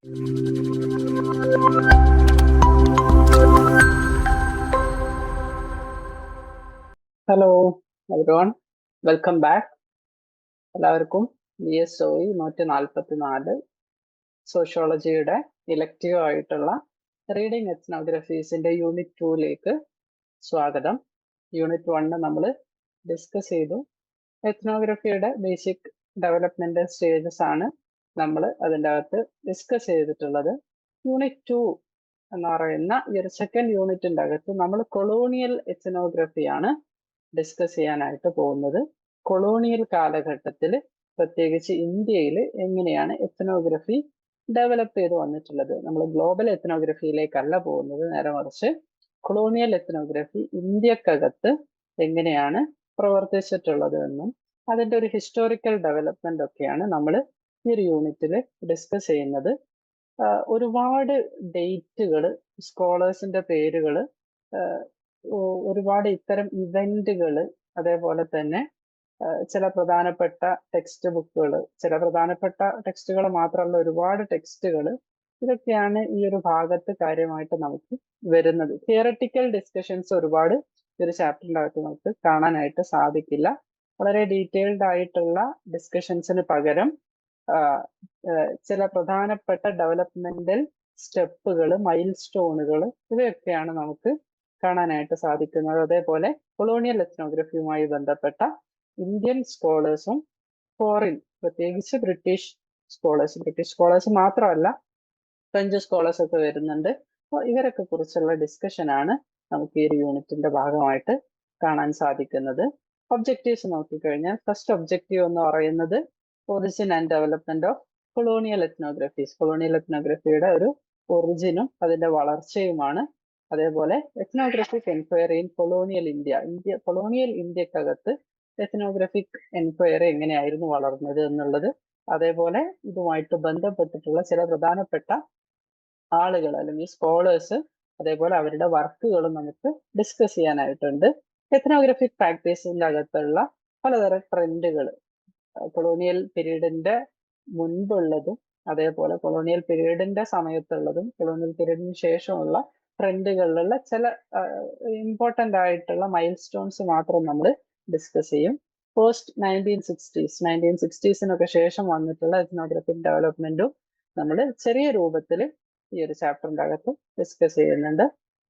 Hello everyone, welcome back. എല്ലാവർക്കും BSOE 144 സോഷ്യോളജിയുടെ elective ആയിട്ടുള്ള reading എത്നോഗ്രഫീസിന്റെ unit 2ലേക്ക് സ്വാഗതം. യൂണിറ്റ് 1 നമ്മൾ ഡിസ്കസ് ചെയ്തു. എത്നോഗ്രഫിയുടെ ബേസിക് ഡെവലപ്മെന്റ് സ്റ്റേജസ് ആണ് നമ്മൾ അതിൻ്റെ അകത്ത് ഡിസ്കസ് ചെയ്തിട്ടുള്ളത്. യൂണിറ്റ് 2 എന്ന് പറയുന്ന ഈ ഒരു സെക്കൻഡ് യൂണിറ്റിൻ്റെ അകത്ത് നമ്മൾ കൊളോണിയൽ എത്നോഗ്രഫിയാണ് ഡിസ്കസ് ചെയ്യാനായിട്ട് പോകുന്നത്. കൊളോണിയൽ കാലഘട്ടത്തിൽ പ്രത്യേകിച്ച് ഇന്ത്യയിൽ എങ്ങനെയാണ് എത്നോഗ്രഫി ഡെവലപ്പ് ചെയ്ത് വന്നിട്ടുള്ളത്. നമ്മൾ ഗ്ലോബൽ എത്നോഗ്രഫിയിലേക്കല്ല പോകുന്നത്, നേരെ മറിച്ച് കൊളോണിയൽ എത്നോഗ്രഫി ഇന്ത്യക്കകത്ത് എങ്ങനെയാണ് പ്രവർത്തിച്ചിട്ടുള്ളത് എന്നും അതിൻ്റെ ഒരു ഹിസ്റ്റോറിക്കൽ ഡെവലപ്മെന്റ് ഒക്കെയാണ് നമ്മൾ ഈ ഒരു യൂണിറ്റിൽ ഡിസ്കസ് ചെയ്യുന്നത്. ഒരുപാട് ഡേറ്റുകൾ, സ്കോളേഴ്സിന്റെ പേരുകൾ, ഒരുപാട് ഇത്തരം ഇവന്റുകൾ, അതേപോലെ തന്നെ ചില പ്രധാനപ്പെട്ട ടെക്സ്റ്റ് ബുക്കുകൾ, ചില പ്രധാനപ്പെട്ട ടെക്സ്റ്റുകൾ മാത്രമല്ല ഒരുപാട് ടെക്സ്റ്റുകൾ, ഇതൊക്കെയാണ് ഈ ഒരു ഭാഗത്ത് കാര്യമായിട്ട് നമുക്ക് വരുന്നത്. തിയറട്ടിക്കൽ ഡിസ്കഷൻസ് ഒരുപാട് ഈ ഒരു ചാപ്റ്ററിൻ്റെ അകത്ത് നമുക്ക് കാണാനായിട്ട് സാധിക്കില്ല. വളരെ ഡീറ്റെയിൽഡ് ആയിട്ടുള്ള ഡിസ്കഷൻസിന് പകരം ചില പ്രധാനപ്പെട്ട ഡെവലപ്മെന്റൽ സ്റ്റെപ്പുകൾ, മൈൽ സ്റ്റോണുകൾ, ഇവയൊക്കെയാണ് നമുക്ക് കാണാനായിട്ട് സാധിക്കുന്നത്. അതേപോലെ കൊളോണിയൽ എത്നോഗ്രഫിയുമായി ബന്ധപ്പെട്ട ഇന്ത്യൻ സ്കോളേഴ്സും ഫോറിൻ, പ്രത്യേകിച്ച് ബ്രിട്ടീഷ് സ്കോളേഴ്സ് മാത്രമല്ല ഫ്രഞ്ച് സ്കോളേഴ്സ് ഒക്കെ വരുന്നുണ്ട്. അപ്പോൾ ഇവരൊക്കെ കുറിച്ചുള്ള ഡിസ്കഷനാണ് നമുക്ക് ഈ ഒരു യൂണിറ്റിന്റെ ഭാഗമായിട്ട് കാണാൻ സാധിക്കുന്നത്. ഒബ്ജക്റ്റീവ്സ് നോക്കിക്കഴിഞ്ഞാൽ ഫസ്റ്റ് ഒബ്ജക്റ്റീവ് എന്ന് പറയുന്നത് origin and development of colonial ethnographies. Colonial എത്നോഗ്രഫിയുടെ ഒരു ഒറിജിനും അതിന്റെ വളർച്ചയുമാണ്. അതേപോലെ ethnographic enquiry in colonial colonial ഇന്ത്യക്കകത്ത് എത്നോഗ്രഫിക് എൻക്വയറി എങ്ങനെയായിരുന്നു വളർന്നത് എന്നുള്ളത്, അതേപോലെ ഇതുമായിട്ട് ബന്ധപ്പെട്ടിട്ടുള്ള ചില പ്രധാനപ്പെട്ട ആളുകൾ അല്ലെങ്കിൽ സ്കോളേഴ്സ്, അതേപോലെ അവരുടെ വർക്കുകളും നമുക്ക് ഡിസ്കസ് ചെയ്യാനായിട്ടുണ്ട്. എത്നോഗ്രഫിക് പ്രാക്ടീസിന്റെ അകത്തുള്ള പലതരം ട്രെൻഡുകൾ, കൊളോണിയൽ പീരീഡിന്റെ മുൻപുള്ളതും അതേപോലെ കൊളോണിയൽ പീരീഡിന്റെ സമയത്തുള്ളതും കൊളോണിയൽ പീരീഡിന് ശേഷമുള്ള ട്രെൻഡുകളിലുള്ള ചില ഇമ്പോർട്ടൻ്റ് ആയിട്ടുള്ള മൈൽ സ്റ്റോൺസ് മാത്രം നമ്മൾ ഡിസ്കസ് ചെയ്യും. പോസ്റ്റ് 1960സിനൊക്കെ ശേഷം വന്നിട്ടുള്ള എത്നോഗ്രഫിക് ഡെവലപ്മെന്റും നമ്മൾ ചെറിയ രൂപത്തിൽ ഈ ഒരു ചാപ്റ്ററിൻ്റെ അകത്ത് ഡിസ്കസ് ചെയ്യുന്നുണ്ട്.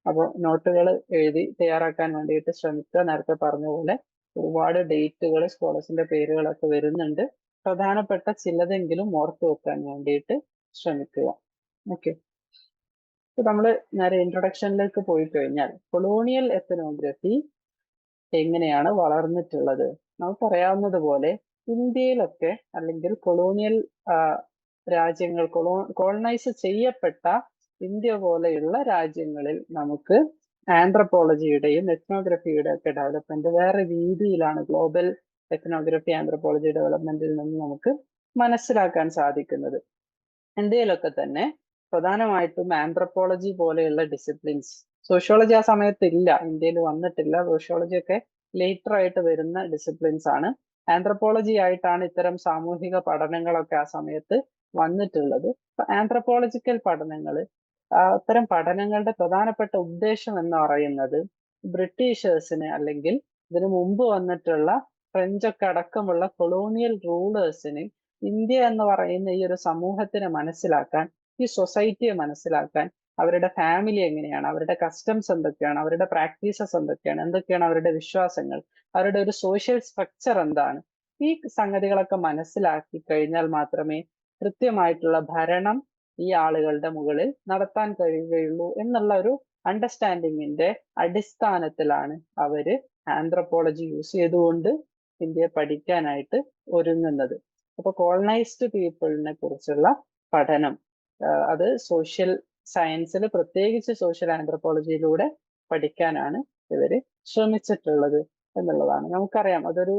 അപ്പോൾ നോട്ടുകൾ എഴുതി തയ്യാറാക്കാൻ വേണ്ടിയിട്ട് ശ്രമിക്കുക. നേരത്തെ പറഞ്ഞ പോലെ ഒരുപാട് ഡേറ്റുകൾ, സ്കോളേഴ്സിന്റെ പേരുകളൊക്കെ വരുന്നുണ്ട്. പ്രധാനപ്പെട്ട ചിലതെങ്കിലും ഓർത്തു വെക്കാൻ വേണ്ടിയിട്ട് ശ്രമിക്കുക. ഓക്കെ, നമ്മൾ നേരെ ഇൻട്രൊഡക്ഷനിലേക്ക് പോയി കഴിഞ്ഞാൽ കൊളോണിയൽ എത്നോഗ്രഫി എങ്ങനെയാണ് വളർന്നിട്ടുള്ളത്. നമുക്കറിയാവുന്നത് പോലെ ഇന്ത്യയിലൊക്കെ അല്ലെങ്കിൽ കൊളോണിയൽ രാജ്യങ്ങൾ, കോളനൈസ് ചെയ്യപ്പെട്ട ഇന്ത്യ പോലെയുള്ള രാജ്യങ്ങളിൽ നമുക്ക് ആന്ത്രപ്പോളജിയുടെയും എത്നോഗ്രഫിയുടെ ഒക്കെ ഡെവലപ്മെന്റ് വേറെ രീതിയിലാണ് ഗ്ലോബൽ എത്നോഗ്രഫി ആന്ത്രപ്പോളജി ഡെവലപ്മെന്റിൽ നിന്ന് നമുക്ക് മനസ്സിലാക്കാൻ സാധിക്കുന്നത്. ഇന്ത്യയിലൊക്കെ തന്നെ പ്രധാനമായിട്ടും ആന്ത്രപ്പോളജി പോലെയുള്ള ഡിസിപ്ലിൻസ്, സോഷ്യോളജി ആ സമയത്ത് ഇല്ല, ഇന്ത്യയിൽ വന്നിട്ടില്ല. സോഷ്യോളജി ഒക്കെ ലേറ്റർ ആയിട്ട് വരുന്ന ഡിസിപ്ലിൻസ് ആണ്. ആന്ത്രപ്പോളജി ആയിട്ടാണ് ഇത്തരം സാമൂഹിക പഠനങ്ങളൊക്കെ ആ സമയത്ത് വന്നിട്ടുള്ളത്. ആന്ത്രപ്പോളജിക്കൽ പഠനങ്ങൾ, അത്തരം പഠനങ്ങളുടെ പ്രധാനപ്പെട്ട ഉദ്ദേശം എന്ന് പറയുന്നത് ബ്രിട്ടീഷേഴ്സിന് അല്ലെങ്കിൽ ഇതിനു മുമ്പ് വന്നിട്ടുള്ള ഫ്രഞ്ചൊക്കെ അടക്കമുള്ള കൊളോണിയൽ റൂളേഴ്സിന് ഇന്ത്യ എന്ന് പറയുന്ന ഈ ഒരു സമൂഹത്തിനെ മനസ്സിലാക്കാൻ, ഈ സൊസൈറ്റിയെ മനസ്സിലാക്കാൻ, അവരുടെ ഫാമിലി എങ്ങനെയാണ്, അവരുടെ കസ്റ്റംസ് എന്തൊക്കെയാണ്, അവരുടെ പ്രാക്ടീസസ് എന്തൊക്കെയാണ് അവരുടെ വിശ്വാസങ്ങൾ, അവരുടെ ഒരു സോഷ്യൽ സ്ട്രക്ചർ എന്താണ്, ഈ സംഗതികളൊക്കെ മനസ്സിലാക്കി കഴിഞ്ഞാൽ മാത്രമേ കൃത്യമായിട്ടുള്ള ഭരണം ഈ ആളുകളുടെ മുകളിൽ നടത്താൻ കഴിയുകയുള്ളൂ എന്നുള്ള ഒരു അണ്ടർസ്റ്റാൻഡിങ്ങിന്റെ അടിസ്ഥാനത്തിലാണ് അവര് ആന്ത്രപ്പോളജി യൂസ് ചെയ്തുകൊണ്ട് ഇന്ത്യയെ പഠിക്കാനായിട്ട് ഒരുങ്ങുന്നത്. അപ്പൊ കോളനൈസ്ഡ് പീപ്പിളിനെ കുറിച്ചുള്ള പഠനം, അത് സോഷ്യൽ സയൻസിൽ പ്രത്യേകിച്ച് സോഷ്യൽ ആന്ത്രപ്പോളജിയിലൂടെ പഠിക്കാനാണ് ഇവര് ശ്രമിച്ചിട്ടുള്ളത് എന്നുള്ളതാണ്. നമുക്കറിയാം, അതൊരു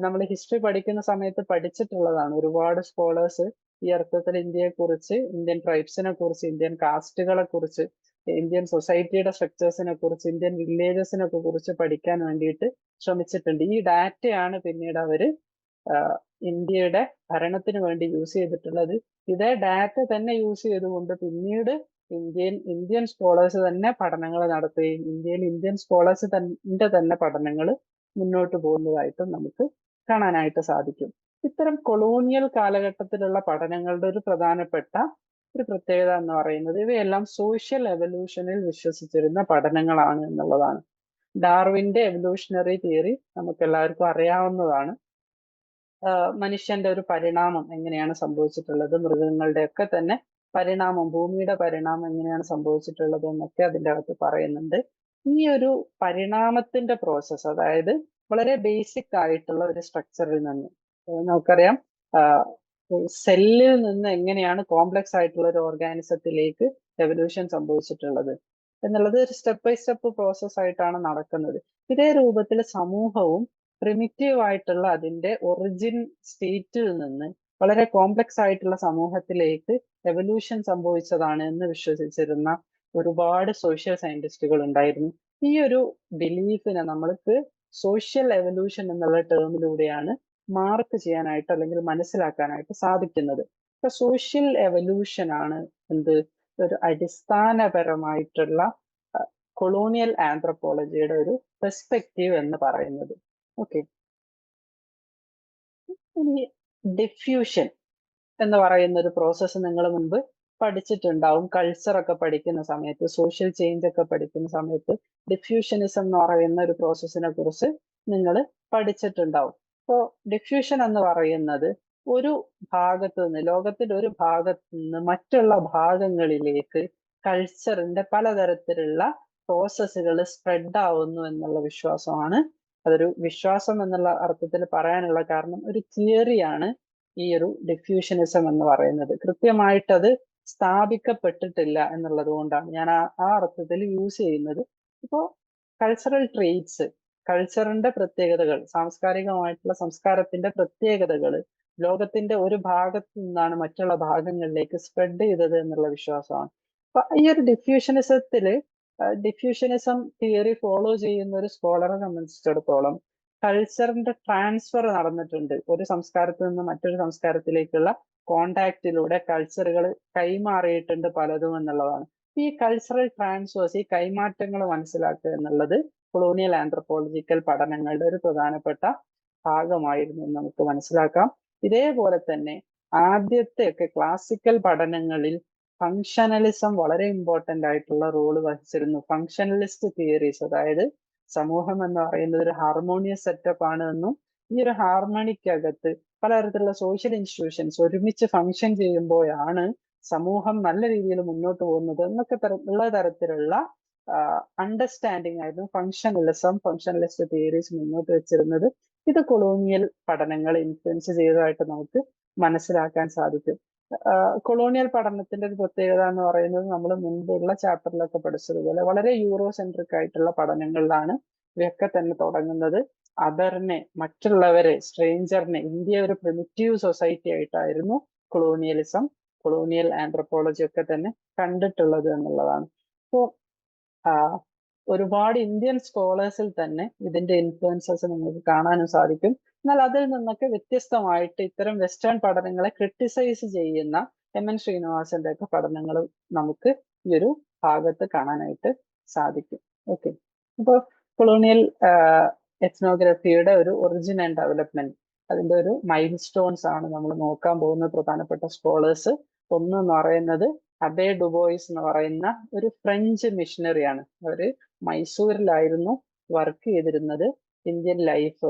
നമ്മൾ ഹിസ്റ്ററി പഠിക്കുന്ന സമയത്ത് പഠിച്ചിട്ടുള്ളതാണ്. ഒരുപാട് സ്കോളേഴ്സ് ഈ അർത്ഥത്തിൽ ഇന്ത്യയെക്കുറിച്ച്, ഇന്ത്യൻ ട്രൈബ്സിനെ കുറിച്ച്, ഇന്ത്യൻ കാസ്റ്റുകളെ കുറിച്ച്, ഇന്ത്യൻ സൊസൈറ്റിയുടെ സ്ട്രക്ചേഴ്സിനെ കുറിച്ച്, ഇന്ത്യൻ വില്ലേജസിനൊക്കെ കുറിച്ച് പഠിക്കാൻ വേണ്ടിയിട്ട് ശ്രമിച്ചിട്ടുണ്ട്. ഈ ഡാറ്റയാണ് പിന്നീട് അവര് ഇന്ത്യയുടെ ഭരണത്തിന് വേണ്ടി യൂസ് ചെയ്തിട്ടുള്ളത്. ഇതേ ഡാറ്റ തന്നെ യൂസ് ചെയ്തുകൊണ്ട് പിന്നീട് ഇന്ത്യൻ സ്കോളേഴ്സ് തന്നെ പഠനങ്ങൾ നടത്തുകയും ഇന്ത്യൻ സ്കോളേഴ്സ് തന്നെ പഠനങ്ങൾ മുന്നോട്ട് പോകുന്നതായിട്ടും നമുക്ക് കാണാനായിട്ട് സാധിക്കും. ഇത്തരം കൊളോണിയൽ കാലഘട്ടത്തിലുള്ള പഠനങ്ങളുടെ ഒരു പ്രധാനപ്പെട്ട ഒരു പ്രത്യേകത എന്ന് പറയുന്നത് ഇവയെല്ലാം സോഷ്യൽ എവല്യൂഷനിൽ വിശ്വസിച്ചിരുന്ന പഠനങ്ങളാണ് എന്നുള്ളതാണ്. ഡാർവിന്റെ എവല്യൂഷണറി തിയറി നമുക്ക് എല്ലാവർക്കും അറിയാവുന്നതാണ്. മനുഷ്യന്റെ ഒരു പരിണാമം എങ്ങനെയാണ് സംഭവിച്ചിട്ടുള്ളത്, മൃഗങ്ങളുടെ ഒക്കെ തന്നെ പരിണാമം, ഭൂമിയുടെ പരിണാമം എങ്ങനെയാണ് സംഭവിച്ചിട്ടുള്ളത് എന്നൊക്കെ അതിൻ്റെ അകത്ത് പറയുന്നുണ്ട്. ഈ ഒരു പരിണാമത്തിന്റെ പ്രോസസ്സ്, അതായത് വളരെ ബേസിക് ആയിട്ടുള്ള ഒരു സ്ട്രക്ചറിൽ നിന്ന് നമുക്കറിയാം സെല്ലിൽ നിന്ന് എങ്ങനെയാണ് കോംപ്ലക്സ് ആയിട്ടുള്ള ഒരു ഓർഗാനിസത്തിലേക്ക് എവല്യൂഷൻ സംഭവിച്ചിട്ടുള്ളത് എന്നുള്ളത് ഒരു സ്റ്റെപ്പ് ബൈ സ്റ്റെപ്പ് പ്രോസസ് ആയിട്ടാണ് നടക്കുന്നത്. ഇതേ രൂപത്തിൽ സമൂഹവും പ്രിമിറ്റീവ് ആയിട്ടുള്ള അതിന്റെ ഒറിജിൻ സ്റ്റേറ്റിൽ നിന്ന് വളരെ കോംപ്ലക്സ് ആയിട്ടുള്ള സമൂഹത്തിലേക്ക് എവല്യൂഷൻ സംഭവിച്ചതാണ് എന്ന് വിശ്വസിച്ചിരുന്ന ഒരുപാട് സോഷ്യൽ സയന്റിസ്റ്റുകൾ ഉണ്ടായിരുന്നു. ഈ ഒരു ബിലീഫിനെ നമ്മൾക്ക് സോഷ്യൽ എവല്യൂഷൻ എന്നുള്ള ടേമിലൂടെയാണ് മാർക്ക് ചെയ്യാനായിട്ട് അല്ലെങ്കിൽ മനസ്സിലാക്കാനായിട്ട് സാധിക്കുന്നത്. ഇപ്പൊ സോഷ്യൽ എവല്യൂഷൻ ആണ് ഒരു അടിസ്ഥാനപരമായിട്ടുള്ള കൊളോണിയൽ ആന്ത്രപ്പോളജിയുടെ ഒരു പെർസ്പെക്റ്റീവ് എന്ന് പറയുന്നത്. ഓക്കെ, ഇനി ഡിഫ്യൂഷൻ എന്ന് പറയുന്ന ഒരു പ്രോസസ്സ് നിങ്ങൾ മുൻപ് പഠിച്ചിട്ടുണ്ടാവും. കൾച്ചർ ഒക്കെ പഠിക്കുന്ന സമയത്ത്, സോഷ്യൽ ചേഞ്ച് ഒക്കെ പഠിക്കുന്ന സമയത്ത് ഡിഫ്യൂഷനിസം എന്ന് പറയുന്ന ഒരു പ്രോസസ്സിനെ കുറിച്ച് നിങ്ങൾ പഠിച്ചിട്ടുണ്ടാവും. അപ്പോൾ ഡിഫ്യൂഷൻ എന്ന് പറയുന്നത് ഒരു ഭാഗത്ത് നിന്ന്, ലോകത്തിന്റെ ഒരു ഭാഗത്ത് നിന്ന് മറ്റുള്ള ഭാഗങ്ങളിലേക്ക് കൾച്ചറിന്റെ പലതരത്തിലുള്ള പ്രോസസ്സുകൾ സ്പ്രെഡ് ആവുന്നു എന്നുള്ള വിശ്വാസമാണ്. അതൊരു വിശ്വാസം എന്നുള്ള അർത്ഥത്തിൽ പറയാനുള്ള കാരണം ഒരു തിയറിയാണ് ഈ ഒരു ഡിഫ്യൂഷനിസം എന്ന് പറയുന്നത്. കൃത്യമായിട്ടത് സ്ഥാപിക്കപ്പെട്ടിട്ടില്ല എന്നുള്ളത് കൊണ്ടാണ് ഞാൻ ആ അർത്ഥത്തിൽ യൂസ് ചെയ്യുന്നത്. ഇപ്പോൾ കൾച്ചറൽ ട്രെയ്റ്റ്സ്, കൾച്ചറിന്റെ പ്രത്യേകതകൾ, സാംസ്കാരികമായിട്ടുള്ള സംസ്കാരത്തിന്റെ പ്രത്യേകതകൾ ലോകത്തിന്റെ ഒരു ഭാഗത്ത് നിന്നാണ് മറ്റുള്ള ഭാഗങ്ങളിലേക്ക് സ്പ്രെഡ് ചെയ്തത് എന്നുള്ള വിശ്വാസമാണ്. അപ്പൊ ഈ ഒരു ഡിഫ്യൂഷനിസം തിയറി ഫോളോ ചെയ്യുന്ന ഒരു സ്കോളറെ സംബന്ധിച്ചിടത്തോളം കൾച്ചറിന്റെ ട്രാൻസ്ഫർ നടന്നിട്ടുണ്ട്. ഒരു സംസ്കാരത്തിൽ നിന്ന് മറ്റൊരു സംസ്കാരത്തിലേക്കുള്ള കോണ്ടാക്റ്റിലൂടെ കൾച്ചറുകൾ കൈമാറിയിട്ടുണ്ട് പലതും എന്നുള്ളതാണ്. ഈ കൾച്ചറൽ ട്രാൻസ്ഫേഴ്സ്, ഈ കൈമാറ്റങ്ങൾ മനസ്സിലാക്കുക എന്നുള്ളത് കൊളോണിയൽ ആന്ത്രപ്പോളജിക്കൽ പഠനങ്ങളുടെ ഒരു പ്രധാനപ്പെട്ട ഭാഗമായിരുന്നു എന്ന് നമുക്ക് മനസ്സിലാക്കാം. ഇതേപോലെ തന്നെ ആദ്യത്തെയൊക്കെ ക്ലാസിക്കൽ പഠനങ്ങളിൽ ഫങ്ഷണലിസം വളരെ ഇമ്പോർട്ടന്റ് ആയിട്ടുള്ള റോള് വഹിച്ചിരുന്നു. ഫങ്ഷണലിസ്റ്റ് തിയറീസ്, അതായത് സമൂഹം എന്ന് പറയുന്നത് ഒരു ഹാർമോണിയസ് സെറ്റപ്പ് ആണ് എന്നും ഈ ഒരു ഹാർമണിക്കകത്ത് പലതരത്തിലുള്ള സോഷ്യൽ ഇൻസ്റ്റിറ്റ്യൂഷൻസ് ഒരുമിച്ച് ഫങ്ഷൻ ചെയ്യുമ്പോഴാണ് സമൂഹം നല്ല രീതിയിൽ മുന്നോട്ട് പോകുന്നത് എന്നൊക്കെ ഉള്ള തരത്തിലുള്ള അണ്ടർസ്റ്റാൻഡിങ് ആയിരുന്നു ഫങ്ഷണലിസ്റ്റ് തിയറീസ് മുന്നോട്ട് വെച്ചിരുന്നത്. ഇത് കൊളോണിയൽ പഠനങ്ങളെ ഇൻഫ്ലുവൻസ് ചെയ്തതായിട്ട് നമുക്ക് മനസ്സിലാക്കാൻ സാധിക്കും. കൊളോണിയൽ പഠനത്തിന്റെ ഒരു പ്രത്യേകത എന്ന് പറയുന്നത് നമ്മൾ മുൻപുള്ള ചാപ്റ്ററിലൊക്കെ പഠിച്ചതുപോലെ വളരെ യൂറോ സെൻട്രിക് ആയിട്ടുള്ള പഠനങ്ങളിലാണ് ഇവയൊക്കെ തന്നെ തുടങ്ങുന്നത്. അതറിനെ, മറ്റുള്ളവരെ, സ്ട്രേഞ്ചറിനെ, ഇന്ത്യ ഒരു പ്രിമിറ്റീവ് സൊസൈറ്റി ആയിട്ടായിരുന്നു കൊളോണിയൽ ആന്ത്രപ്പോളജി ഒക്കെ തന്നെ കണ്ടിട്ടുള്ളത് എന്നുള്ളതാണ്. അപ്പോൾ ഒരുപാട് ഇന്ത്യൻ സ്കോളേഴ്സിൽ തന്നെ ഇതിന്റെ ഇൻഫ്ലുവൻസസ് നിങ്ങൾക്ക് കാണാനും സാധിക്കും. എന്നാൽ അതിൽ നിന്നൊക്കെ വ്യത്യസ്തമായിട്ട് ഇത്തരം വെസ്റ്റേൺ പഠനങ്ങളെ ക്രിട്ടിസൈസ് ചെയ്യുന്ന എം.എൻ. ശ്രീനിവാസന്റെ ഒക്കെ പഠനങ്ങൾ നമുക്ക് ഈ ഒരു ഭാഗത്ത് കാണാനായിട്ട് സാധിക്കും. ഓക്കെ, അപ്പോൾ കൊളോണിയൽ എത്നോഗ്രഫിയുടെ ഒരു ഒറിജിൻ ആൻഡ് ഡെവലപ്മെന്റ്, അതിന്റെ ഒരു മൈൽ സ്റ്റോൺസ് ആണ് നമ്മൾ നോക്കാൻ പോകുന്ന പ്രധാനപ്പെട്ട സ്കോളേഴ്സ്. ഒന്നെന്ന് പറയുന്നത് അബേ ഡുബോയിസ് എന്ന് പറയുന്ന ഒരു ഫ്രഞ്ച് മിഷണറിയാണ്. അവര് മൈസൂരിലായിരുന്നു വർക്ക് ചെയ്തിരുന്നത്. ഇന്ത്യൻ ലൈഫ്,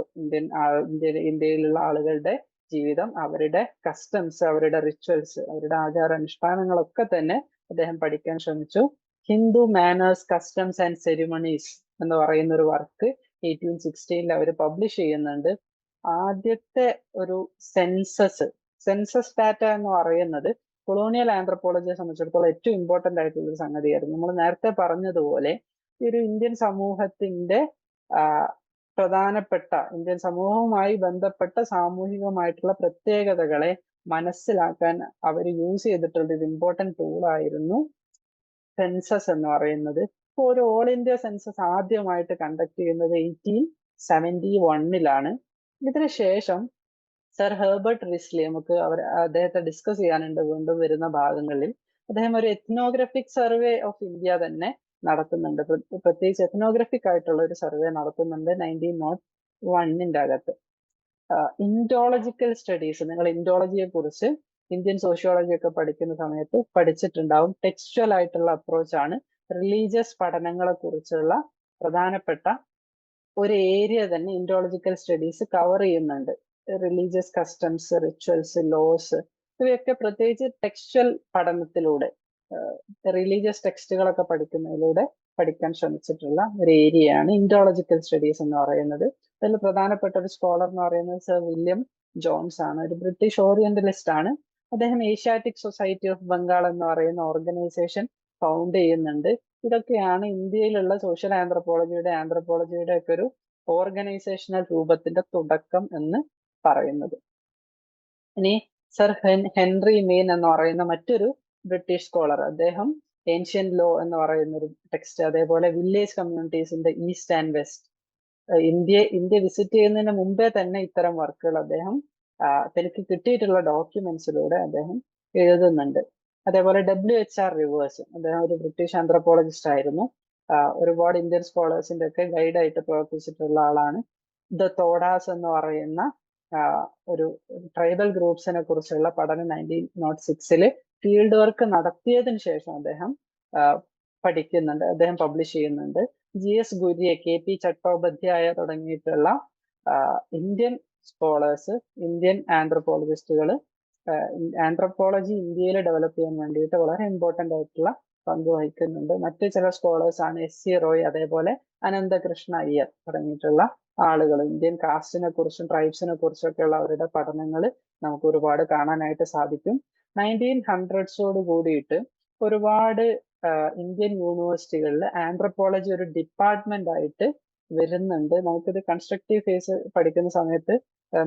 ഇന്ത്യയിലുള്ള ആളുകളുടെ ജീവിതം, അവരുടെ കസ്റ്റംസ്, അവരുടെ റിച്വൽസ്, അവരുടെ ആചാരാനുഷ്ഠാനങ്ങളൊക്കെ തന്നെ അദ്ദേഹം പഠിക്കാൻ ശ്രമിച്ചു. ഹിന്ദു മാനേഴ്സ്, കസ്റ്റംസ് ആൻഡ് സെരിമണീസ് എന്ന് പറയുന്ന ഒരു വർക്ക് 1816 അവർ പബ്ലിഷ് ചെയ്യുന്നുണ്ട്. ആദ്യത്തെ ഒരു സെൻസസ് ഡാറ്റ എന്ന് പറയുന്നത് കൊളോണിയൽ ആന്ത്രപ്പോളജിയെ സംബന്ധിച്ചിടത്തോളം ഏറ്റവും ഇമ്പോർട്ടന്റ് ആയിട്ടുള്ള ഒരു സംഗതിയായിരുന്നു. നമ്മൾ നേരത്തെ പറഞ്ഞതുപോലെ ഈ ഒരു ഇന്ത്യൻ സമൂഹത്തിന്റെ പ്രധാനപ്പെട്ട ഇന്ത്യൻ സമൂഹവുമായി ബന്ധപ്പെട്ട സാമൂഹികമായിട്ടുള്ള പ്രത്യേകതകളെ മനസ്സിലാക്കാൻ അവർ യൂസ് ചെയ്തിട്ടുള്ള ഒരു ഇമ്പോർട്ടന്റ് ടൂളായിരുന്നു സെൻസസ് എന്ന് പറയുന്നത്. ഇപ്പോൾ ഒരു ഓൾ ഇന്ത്യ സെൻസസ് ആദ്യമായിട്ട് കണ്ടക്ട് ചെയ്യുന്നത് 1871 ഇതിനുശേഷം സർ ഹെർബർട്ട് റിസ്ലി, നമുക്ക് അദ്ദേഹത്തെ ഡിസ്കസ് ചെയ്യാനുണ്ട് വീണ്ടും വരുന്ന ഭാഗങ്ങളിൽ. അദ്ദേഹം ഒരു എത്നോഗ്രഫിക് സർവേ ഓഫ് ഇന്ത്യ തന്നെ നടത്തുന്നുണ്ട്. പ്രത്യേകിച്ച് എത്നോഗ്രഫിക് ആയിട്ടുള്ള ഒരു സർവേ നടത്തുന്നുണ്ട് 1901 അകത്ത്. ഇൻഡോളജിക്കൽ സ്റ്റഡീസ്, നിങ്ങൾ ഇൻഡോളജിയെ കുറിച്ച് ഇന്ത്യൻ സോഷ്യോളജി ഒക്കെ പഠിക്കുന്ന സമയത്ത് പഠിച്ചിട്ടുണ്ടാവും. ടെക്സ്ച്വൽ ആയിട്ടുള്ള അപ്രോച്ച് ആണ് റിലീജിയസ് പഠനങ്ങളെ കുറിച്ചുള്ള പ്രധാനപ്പെട്ട ഒരു ഏരിയ തന്നെ ഇൻഡോളജിക്കൽ സ്റ്റഡീസ് കവർ ചെയ്യുന്നുണ്ട്. റിലീജിയസ് കസ്റ്റംസ്, റിച്വൽസ്, ലോസ്, ഇവയൊക്കെ പ്രത്യേകിച്ച് ടെക്സ്ച്വൽ പഠനത്തിലൂടെ റിലീജിയസ് ടെക്സ്റ്റുകളൊക്കെ പഠിക്കുന്നതിലൂടെ പഠിക്കാൻ ശ്രമിച്ചിട്ടുള്ള ഒരു ഏരിയയാണ് ഇൻഡോളജിക്കൽ സ്റ്റഡീസ് എന്ന് പറയുന്നത്. അതിൽ പ്രധാനപ്പെട്ട ഒരു സ്കോളർ എന്ന് പറയുന്നത് സർ വില്യം ജോൺസ് ആണ്. ഒരു ബ്രിട്ടീഷ് ഓറിയന്റലിസ്റ്റ് ആണ്. അദ്ദേഹം ഏഷ്യാറ്റിക് സൊസൈറ്റി ഓഫ് ബംഗാൾ എന്ന് പറയുന്ന ഓർഗനൈസേഷൻ ഫൗണ്ട് ചെയ്യുന്നുണ്ട്. ഇതൊക്കെയാണ് ഇന്ത്യയിലുള്ള സോഷ്യൽ ആന്ത്രപ്പോളജിയുടെ ഒക്കെ ഒരു ഓർഗനൈസേഷണൽ രൂപത്തിന്റെ തുടക്കം എന്ന് പറയുന്നത്. ഇനി സർ ഹെൻറി മെയിൻ എന്ന് പറയുന്ന മറ്റൊരു ബ്രിട്ടീഷ് സ്കോളർ, അദ്ദേഹം ഏൻഷ്യൻ ലോ എന്ന് പറയുന്ന ഒരു ടെക്സ്റ്റ്, അതേപോലെ വില്ലേജ് കമ്മ്യൂണിറ്റീസിന്റെ east and west, India visit ചെയ്യുന്നതിന് മുമ്പേ തന്നെ ഇത്തരം വർക്കുകൾ അദ്ദേഹം തനിക്ക് കിട്ടിയിട്ടുള്ള ഡോക്യുമെന്റ്സിലൂടെ അദ്ദേഹം എഴുതുന്നുണ്ട്. അതേപോലെ WHR റിവേഴ്സ്, അദ്ദേഹം ഒരു ബ്രിട്ടീഷ് ആന്ത്രപ്പോളജിസ്റ്റ് ആയിരുന്നു. ഒരുപാട് ഇന്ത്യൻ സ്കോളേഴ്സിന്റെ ഒക്കെ ഗൈഡായിട്ട് പ്രവർത്തിച്ചിട്ടുള്ള ആളാണ്. ദ തോഡാസ് എന്ന് പറയുന്ന ഒരു ട്രൈബൽ ഗ്രൂപ്പ്സിനെ കുറിച്ചുള്ള പഠനം 1906 ഫീൽഡ് വർക്ക് നടത്തിയതിനു ശേഷം അദ്ദേഹം പഠിക്കുന്നുണ്ട്, അദ്ദേഹം പബ്ലിഷ് ചെയ്യുന്നുണ്ട്. GS ഗുരിയെ, KP ചട്ടോപാധ്യായ തുടങ്ങിയിട്ടുള്ള ഇന്ത്യൻ സ്കോളേഴ്സ്, ഇന്ത്യൻ ആന്ത്രപ്പോളജിസ്റ്റുകൾ ആന്ത്രപ്പോളജി ഇന്ത്യയിൽ ഡെവലപ്പ് ചെയ്യാൻ വേണ്ടിയിട്ട് വളരെ ഇമ്പോർട്ടൻ്റ് ആയിട്ടുള്ള പങ്ക് വഹിക്കുന്നുണ്ട്. മറ്റു ചില സ്കോളേഴ്സ് ആണ് SC റോയ്, അതേപോലെ അനന്തകൃഷ്ണ അയ്യർ തുടങ്ങിയിട്ടുള്ള ആളുകൾ. ഇന്ത്യൻ കാസ്റ്റിനെ കുറിച്ചും ട്രൈബ്സിനെ കുറിച്ചൊക്കെയുള്ള അവരുടെ പഠനങ്ങൾ നമുക്ക് ഒരുപാട് കാണാനായിട്ട് സാധിക്കും. 1900s കൂടിയിട്ട് ഒരുപാട് ഇന്ത്യൻ യൂണിവേഴ്സിറ്റികളിൽ ആന്ത്രപ്പോളജി ഒരു ഡിപ്പാർട്ട്മെന്റ് ആയിട്ട് വരുന്നുണ്ട്. നമുക്കിത് കൺസ്ട്രക്റ്റീവ് ഫേസ് പഠിക്കുന്ന സമയത്ത്